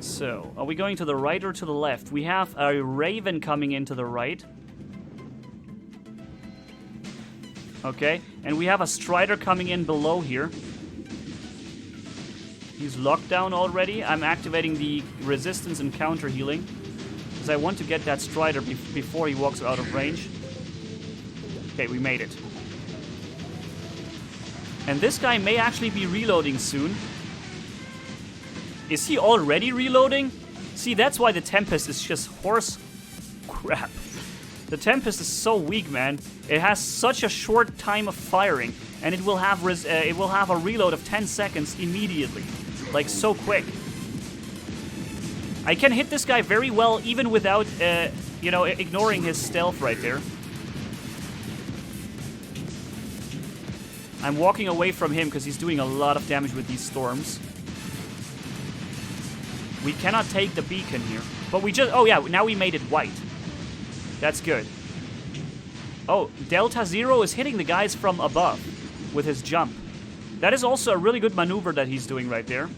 So, are we going to the right or to the left? We have a Raven coming into the right. Okay, and we have a Strider coming in below here. He's locked down already. I'm activating the resistance and counter healing, because I want to get that Strider before he walks out of range. Okay, we made it. And this guy may actually be reloading soon. Is he already reloading? See, that's why the Tempest is just horse crap. The Tempest is so weak, man. It has such a short time of firing, and it will have a reload of 10 seconds immediately, like so quick. I can hit this guy very well, even without, ignoring his stealth right there. I'm walking away from him because he's doing a lot of damage with these storms. We cannot take the beacon here, but we just. Oh yeah, now we made it white. That's good. Oh, Delta Zero is hitting the guys from above with his jump. That is also a really good maneuver that he's doing right there.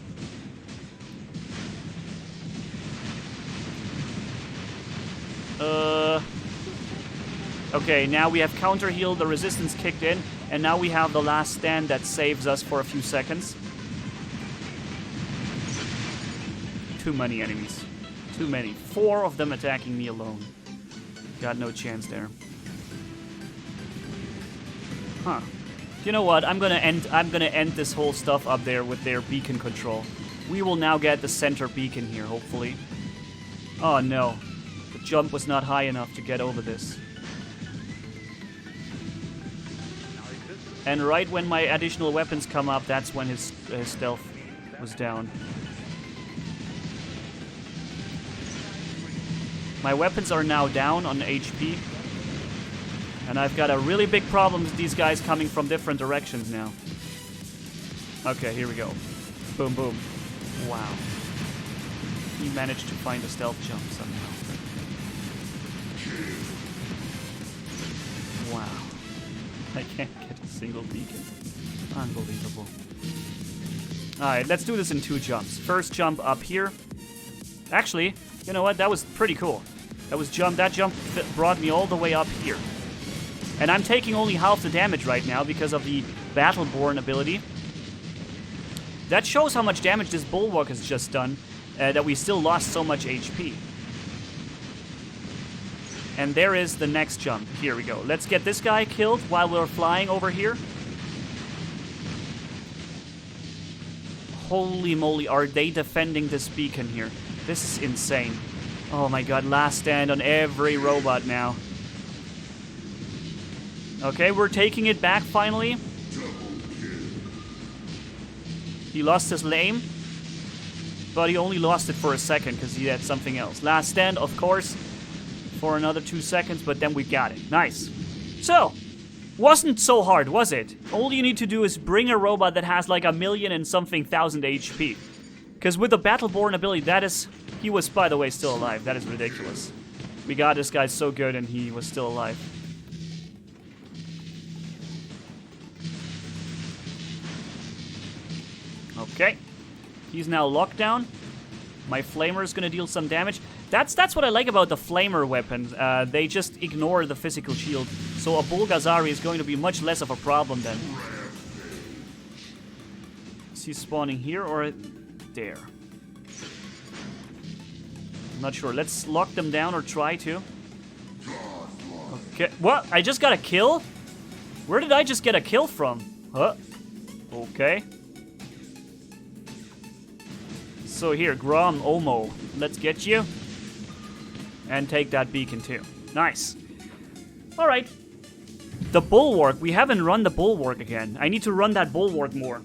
Okay, now we have counter heal, the resistance kicked in, and now we have the last stand that saves us for a few seconds. Too many enemies. Too many. 4 of them attacking me alone. Got no chance there. Huh. You know what? I'm gonna end this whole stuff up there with their beacon control. We will now get the center beacon here, hopefully. Oh no. The jump was not high enough to get over this. And right when my additional weapons come up, that's when his stealth was down. My weapons are now down on HP. And I've got a really big problem with these guys coming from different directions now. Okay, here we go. Boom, boom. Wow. He managed to find a stealth jump somehow. Wow. I can't get a single beacon. Unbelievable. Alright, let's do this in 2 jumps. First jump up here. Actually, you know what? That was pretty cool. That jump brought me all the way up here. And I'm taking only half the damage right now because of the Battleborn ability. That shows how much damage this Bulwark has just done, that we still lost so much HP. And there is the next jump. Here we go. Let's get this guy killed while we're flying over here. Holy moly, are they defending this beacon here? This is insane. Oh my god, last stand on every robot now. Okay, we're taking it back finally. He lost his lame, but he only lost it for a second because he had something else. Last stand, of course, for another 2 seconds, but then we got it. Nice. So, wasn't so hard, was it? All you need to do is bring a robot that has like 1,000,000 and something thousand HP. Because with the Battleborn ability, that is... He was, by the way, still alive. That is ridiculous. We got this guy so good and he was still alive. Okay. He's now locked down. My Flamer is going to deal some damage. That's what I like about the Flamer weapons. They just ignore the physical shield. So a Bulgazari is going to be much less of a problem then. Is he spawning here or there? I'm not sure. Let's lock them down or try to. Okay. What? I just got a kill? Where did I just get a kill from? Huh? Okay. So here, Grom, Omo. Let's get you. And take that beacon too. Nice. Alright. The Bulwark. We haven't run the Bulwark again. I need to run that Bulwark more.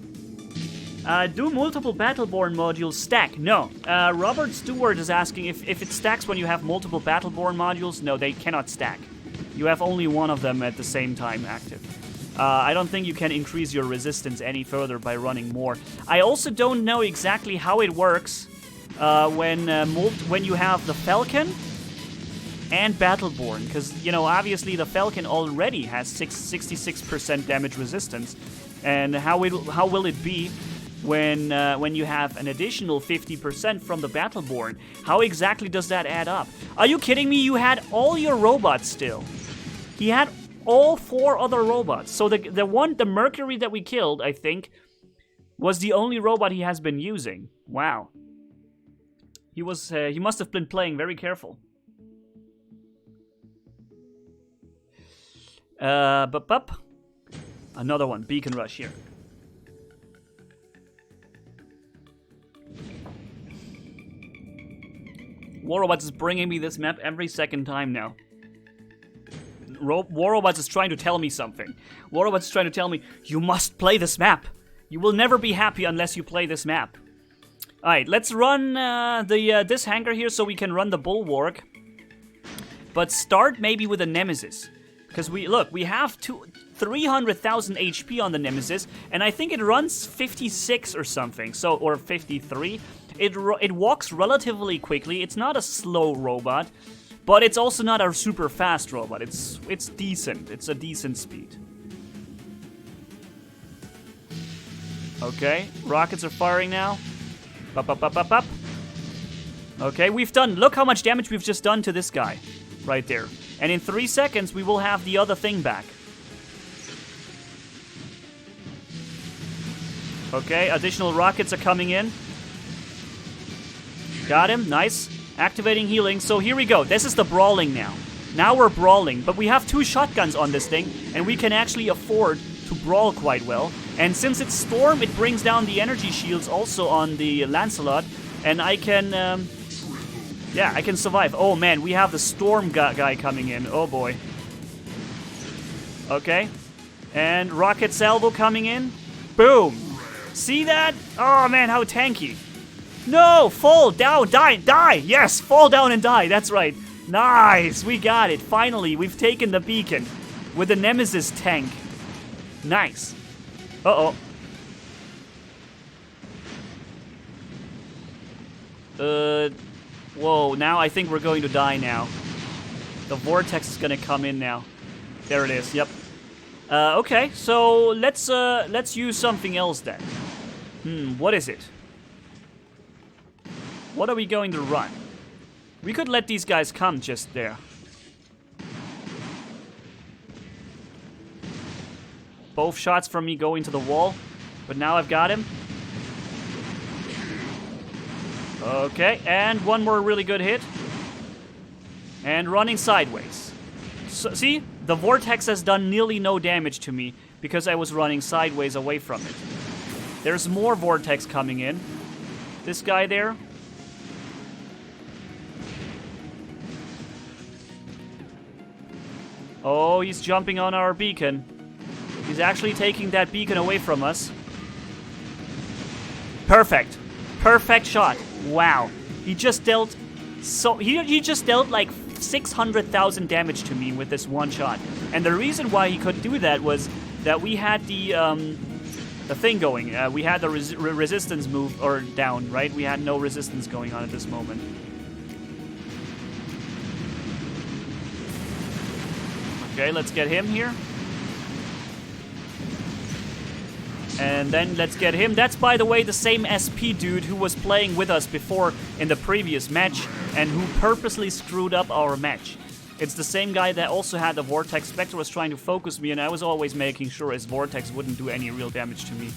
Do multiple Battleborn modules stack? No. Robert Stewart is asking if it stacks when you have multiple Battleborn modules. No, they cannot stack. You have only one of them at the same time active. I don't think you can increase your resistance any further by running more. I also don't know exactly how it works when you have the Falcon and Battleborn. Because, you know, obviously the Falcon already has 66% damage resistance. And how will it be when you have an additional 50% from the Battleborn? How exactly does that add up? Are you kidding me? You had all your robots still. He had all 4 other robots. So the Mercury that we killed, I think, was the only robot he has been using. Wow. He must have been playing very careful. Another one, Beacon Rush here. War Robots is bringing me this map every second time now. War Robots is trying to tell me something. War Robots is trying to tell me, you must play this map. You will never be happy unless you play this map. Alright, let's run this hangar here so we can run the Bulwark. But start maybe with a Nemesis. Because we have 300,000 HP on the Nemesis, and I think it runs 56 or something, or 53. It walks relatively quickly. It's not a slow robot, but it's also not a super fast robot. It's decent. It's a decent speed. Okay, rockets are firing now. Up. Okay, look how much damage we've just done to this guy. Right there. And in 3 seconds, we will have the other thing back. Okay, additional rockets are coming in. Got him, nice. Activating healing, so here we go. This is the brawling now. Now we're brawling, but we have 2 shotguns on this thing, and we can actually afford to brawl quite well. And since it's Storm, it brings down the energy shields also on the Lancelot, and I can Yeah, I can survive. Oh man, we have the storm guy coming in. Oh boy. Okay. And rocket salvo coming in. Boom. See that? Oh man, how tanky. No, fall down, die. Yes, fall down and die. That's right. Nice, we got it. Finally, we've taken the beacon with the Nemesis tank. Nice. Uh-oh. Whoa, now I think we're going to die now. The vortex is gonna come in now. There it is, yep. Okay, so let's use something else then. What is it? What are we going to run? We could let these guys come just there. Both shots from me go into the wall, but now I've got him. Okay, and one more really good hit. And running sideways. So, see? The vortex has done nearly no damage to me because I was running sideways away from it. There's more vortex coming in. This guy there. Oh, he's jumping on our beacon. He's actually taking that beacon away from us. Perfect. Perfect shot. Wow. He just dealt he just dealt like 600,000 damage to me with this one shot. And the reason why he could do that was that we had the thing going. We had the resistance move or down, right? We had no resistance going on at this moment. Okay, let's get him here. And then let's get him. That's, by the way, the same SP dude who was playing with us before in the previous match and who purposely screwed up our match. It's the same guy that also had the Vortex. Spectre was trying to focus me, and I was always making sure his Vortex wouldn't do any real damage to me.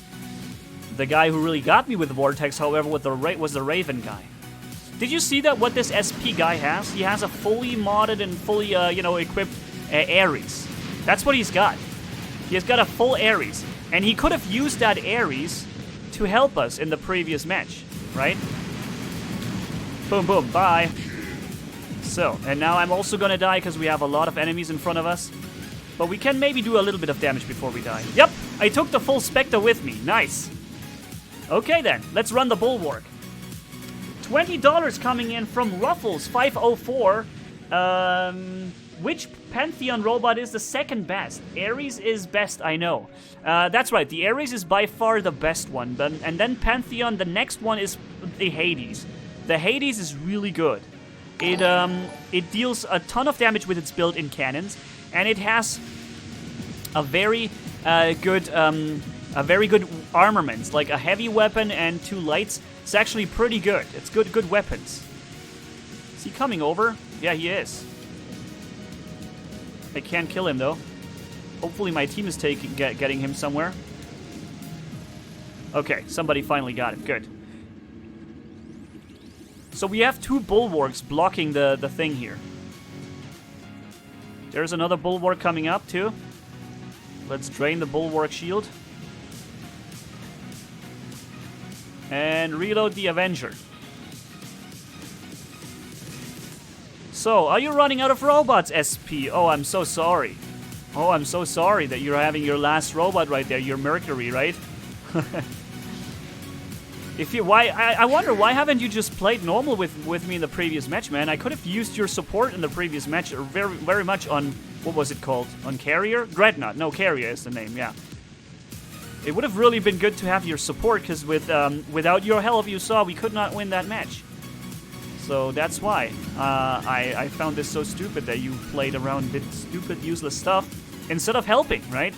The guy who really got me with the Vortex, however, was the Raven guy. Did you see that what this SP guy has? He has a fully modded and fully, equipped Ares. That's what he's got. He has got a full Ares. And he could have used that Ares to help us in the previous match, right? Boom, boom, bye. So, and now I'm also gonna die because we have a lot of enemies in front of us. But we can maybe do a little bit of damage before we die. Yep, I took the full Spectre with me. Nice. Okay then, let's run the Bulwark. $20 coming in from Ruffles 504. Which Pantheon robot is the second best? Ares is best, I know. That's right, the Ares is by far the best one. And then Pantheon, the next one is the Hades. The Hades is really good. It deals a ton of damage with its built-in cannons, and it has a very good armaments, like a heavy weapon and 2 lights. It's actually pretty good. It's good weapons. Is he coming over? Yeah, he is. I can't kill him, though. Hopefully my team is getting him somewhere. Okay, somebody finally got him. Good. So we have 2 bulwarks blocking the thing here. There's another bulwark coming up, too. Let's drain the bulwark shield. And reload the Avenger. So, are you running out of robots, SP? Oh, I'm so sorry. Oh, I'm so sorry that you're having your last robot right there, your Mercury, right? I wonder, why haven't you just played normal with me in the previous match, man? I could have used your support in the previous match very much on, what was it called? On Carrier? Dreadnought. No, Carrier is the name, yeah. It would have really been good to have your support, because without your help, you saw we could not win that match. So that's why I found this so stupid that you played around with stupid, useless stuff instead of helping, right?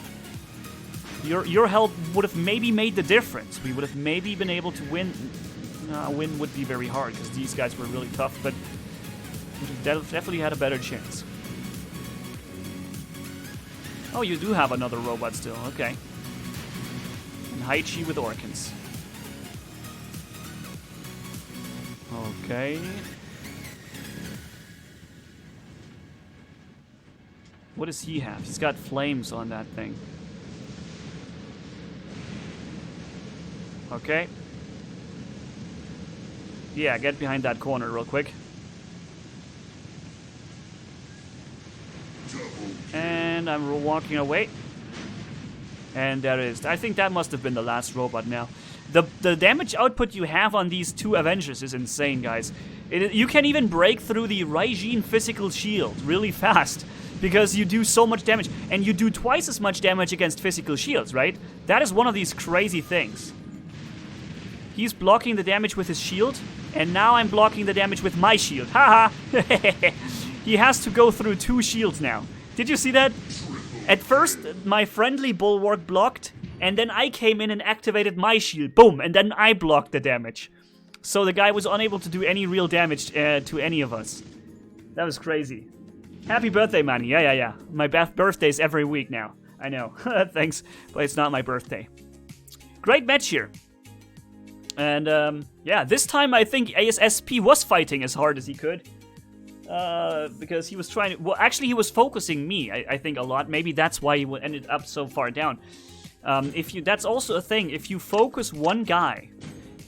Your help would have maybe made the difference. We would have maybe been able to win. Win would be very hard because these guys were really tough, but we definitely had a better chance. Oh, you do have another robot still. Okay. And Hize with Orkans. Okay. What does he have? He's got flames on that thing. Okay. Yeah, get behind that corner real quick. And I'm walking away. And there it is. I think that must have been the last robot now. The damage output you have on these two Avengers is insane, guys. You can even break through the Raijin physical shield really fast because you do so much damage. And you do twice as much damage against physical shields, right? That is one of these crazy things. He's blocking the damage with his shield, and now I'm blocking the damage with my shield. Haha! He has to go through 2 shields now. Did you see that? At first, my friendly bulwark blocked, and then I came in and activated my shield. Boom! And then I blocked the damage. So the guy was unable to do any real damage to any of us. That was crazy. Happy birthday, Manni. Yeah. My birthday's every week now. I know. Thanks, but it's not my birthday. Great match here. And, yeah, this time I think ASSP was fighting as hard as he could. Because he was trying to... Well, actually, he was focusing me, I think, a lot. Maybe that's why he ended up so far down. That's also a thing. If you focus one guy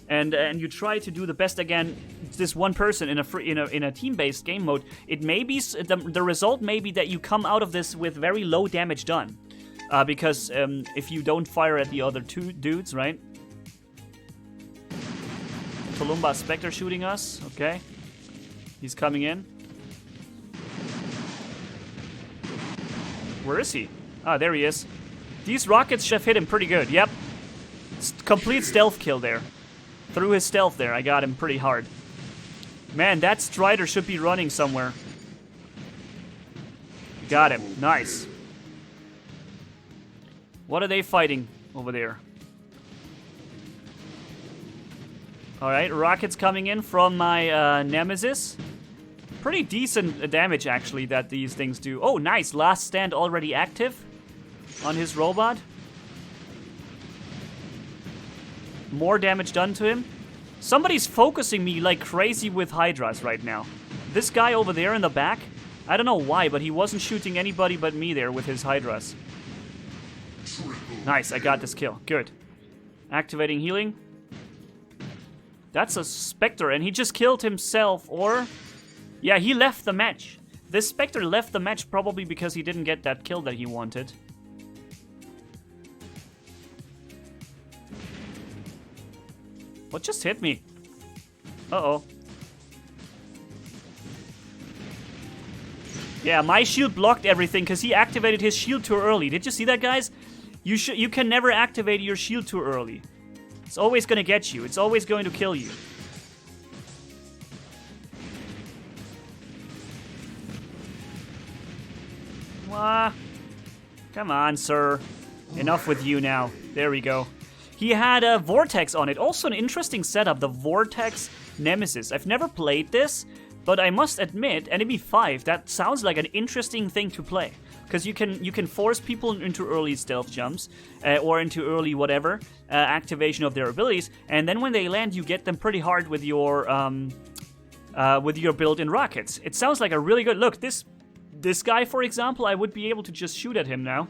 and you try to do the best against this one person in a team-based game mode, it may be... The result may be that you come out of this with very low damage done. Because if you don't fire at the other 2 dudes, right? Columba Spectre shooting us. Okay. He's coming in. Where is he? Ah, there he is. These rockets should have hit him pretty good. Yep. Complete stealth kill there. Through his stealth there, I got him pretty hard. Man, that Strider should be running somewhere. Got him. Nice. What are they fighting over there? Alright, rockets coming in from my Nemesis. Pretty decent damage, actually, that these things do. Oh, nice. Last stand already active on his robot. More damage done to him. Somebody's focusing me like crazy with Hydras right now. This guy over there in the back, I don't know why, but he wasn't shooting anybody but me there with his Hydras. Nice, I got this kill. Good. Activating healing. That's a Spectre, and he just killed himself, or... Yeah, he left the match. This Spectre left the match probably because he didn't get that kill that he wanted. What just hit me? Uh-oh. Yeah, my shield blocked everything because he activated his shield too early. Did you see that, guys? You can never activate your shield too early. It's always going to get you. It's always going to kill you. Come on, sir. Enough with you now. There we go. He had a Vortex on it. Also an interesting setup, the Vortex Nemesis. I've never played this, but I must admit, Enemy 5, that sounds like an interesting thing to play. Because you can force people into early stealth jumps, or into early whatever, activation of their abilities, and then when they land, you get them pretty hard with your built-in rockets. It sounds like a really good... Look, this guy, for example, I would be able to just shoot at him now.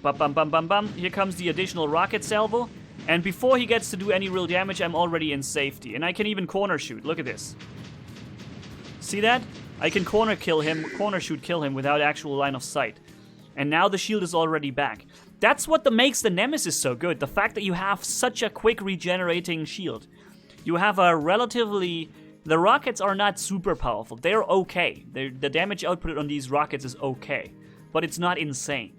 Bum, bum, bum, bum, bum. Here comes the additional rocket salvo. And before he gets to do any real damage, I'm already in safety. And I can even corner shoot. Look at this. See that? I can corner shoot kill him without actual line of sight. And now the shield is already back. That's what makes the Nemesis so good. The fact that you have such a quick regenerating shield. You have a relatively... The rockets are not super powerful. They're okay. The damage output on these rockets is okay. But it's not insane.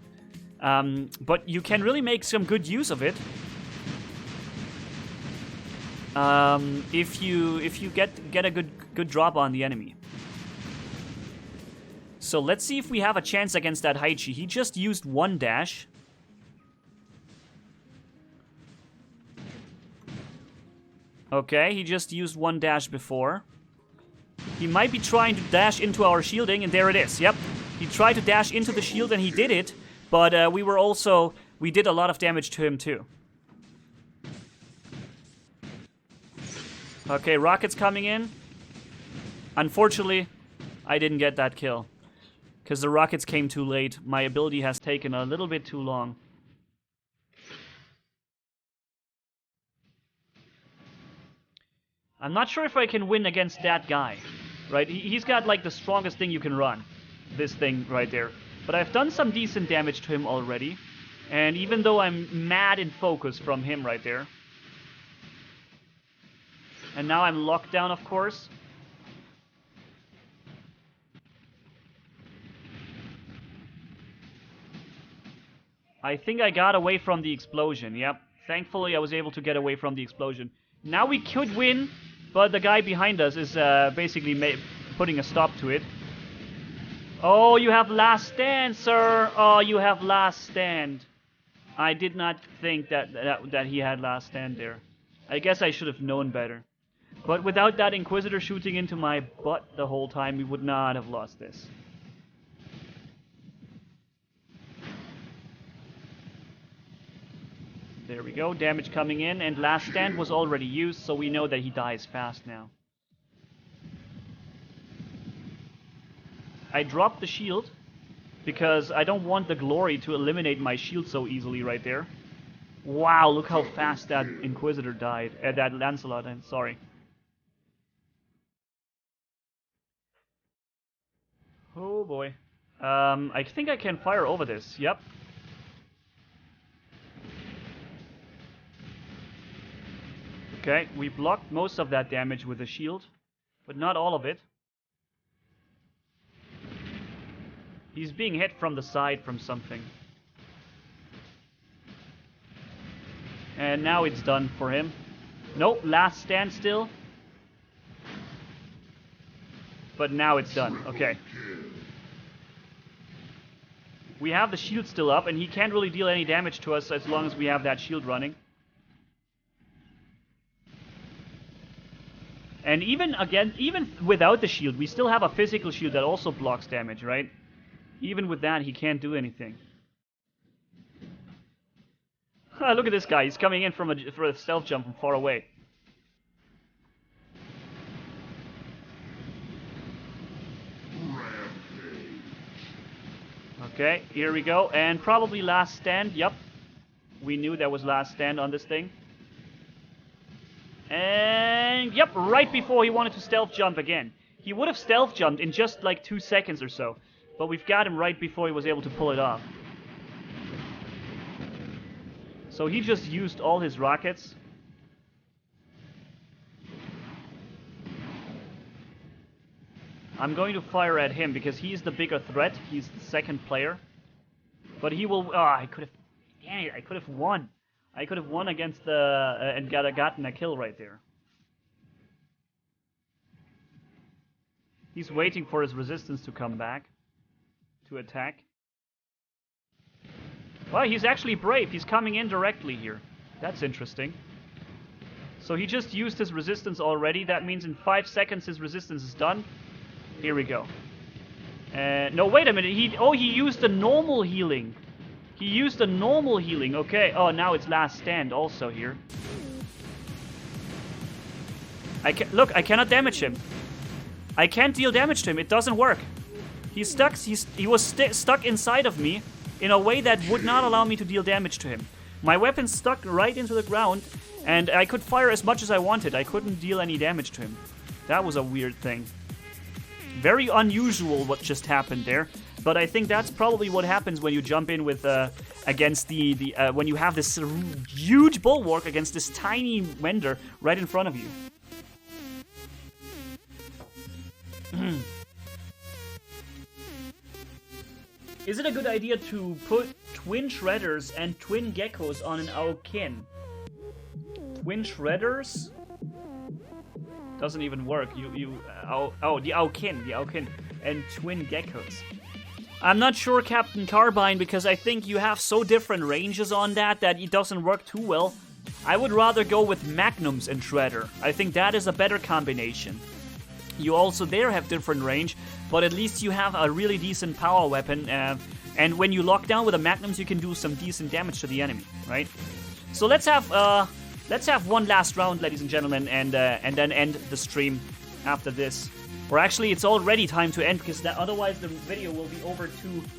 But you can really make some good use of it. If you get a good drop on the enemy. So let's see if we have a chance against that Hize. He just used one dash. Okay, he just used one dash before. He might be trying to dash into our shielding, and there it is. Yep, he tried to dash into the shield, and he did it. But we did a lot of damage to him too. Okay, rockets coming in. Unfortunately, I didn't get that kill. Because the rockets came too late. My ability has taken a little bit too long. I'm not sure if I can win against that guy. Right? He's got like the strongest thing you can run. this thing right there. But I've done some decent damage to him already. And even though I'm mad in focus from him right there. And now I'm locked down, of course. I think I got away from the explosion, yep. Thankfully, I was able to get away from the explosion. Now we could win, but the guy behind us is basically putting a stop to it. Oh, you have last stand, sir. Oh, you have last stand. I did not think that he had last stand there. I guess I should have known better. But without that Inquisitor shooting into my butt the whole time, we would not have lost this. There we go, damage coming in, and last stand was already used, so we know that he dies fast now. I dropped the shield, because I don't want the glory to eliminate my shield so easily right there. Wow, look how fast that Inquisitor died, that Lancelot, I'm sorry. Oh boy. I think I can fire over this, yep. Okay, we blocked most of that damage with the shield, but not all of it. He's being hit from the side from something. And now it's done for him. Nope, last stand still. But now it's done, okay. We have the shield still up, and he can't really deal any damage to us as long as we have that shield running. And even without the shield, we still have a physical shield that also blocks damage, right? Even with that, he can't do anything. Look at this guy. He's coming in for a stealth jump from far away. Okay, here we go. And probably last stand. Yep. We knew there was last stand on this thing. And yep, right before he wanted to stealth jump again. He would have stealth jumped in just like 2 seconds or so. But we've got him right before he was able to pull it off. So he just used all his rockets. I'm going to fire at him because he's the bigger threat. He's the second player. But he will... Oh, I could have... Dang it, I could have won. I could have won against the... and gotten a kill right there. He's waiting for his resistance to come back. To attack. Well, he's actually brave. He's coming in directly here. That's interesting. So he just used his resistance already. That means in 5 seconds his resistance is done. Here we go. No, wait a minute. He used the normal healing. He used the normal healing. Okay. Oh, now it's last stand also here. Look, I cannot damage him. I can't deal damage to him. It doesn't work. He's stuck. He was stuck inside of me in a way that would not allow me to deal damage to him. My weapon stuck right into the ground, and I could fire as much as I wanted. I couldn't deal any damage to him. That was a weird thing. Very unusual what just happened there, but I think that's probably what happens when you jump in with against when you have this huge bulwark against this tiny vendor right in front of you. Is it a good idea to put twin shredders and twin geckos on an Aokin? Twin shredders? Doesn't even work. The Aokin, and twin geckos. I'm not sure, Captain Carbine, because I think you have so different ranges on that it doesn't work too well. I would rather go with Magnums and Shredder. I think that is a better combination. You also there have different range, but at least you have a really decent power weapon, and when you lock down with the Magnums, you can do some decent damage to the enemy, right? So let's have one last round, ladies and gentlemen, and then end the stream after this. Or actually, it's already time to end, because otherwise the video will be over 2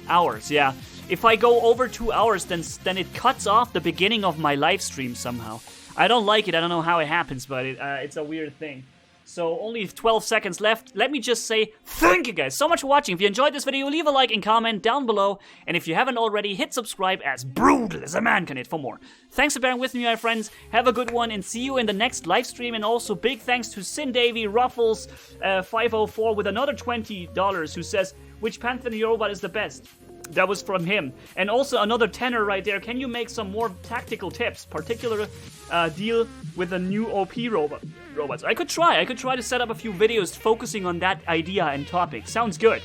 hours. Yeah, if I go over 2 hours, then it cuts off the beginning of my live stream somehow. I don't like it. I don't know how it happens, but it's a weird thing. So only 12 seconds left. Let me just say thank you guys so much for watching. If you enjoyed this video, leave a like and comment down below. And if you haven't already, hit subscribe, as brutal as a man can hit, for more. Thanks for bearing with me, my friends. Have a good one and see you in the next live stream. And also big thanks to Sin Davy Ruffles 504 with another $20 who says, which Pantheon robot is the best? That was from him. And also another tenner right there. Can you make some more tactical tips? Particular deal with the new OP robots. I could try to set up a few videos focusing on that idea and topic. Sounds good.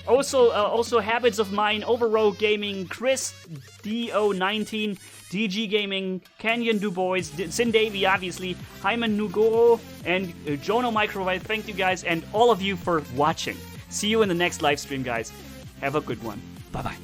Also habits of mine, Overroad Gaming, Chris DO19, DG Gaming, Canyon Dubois, Sin Davy obviously, Hyman Nugoro, and Jono Microwave. Thank you guys and all of you for watching. See you in the next live stream, guys. Have a good one. Bye-bye.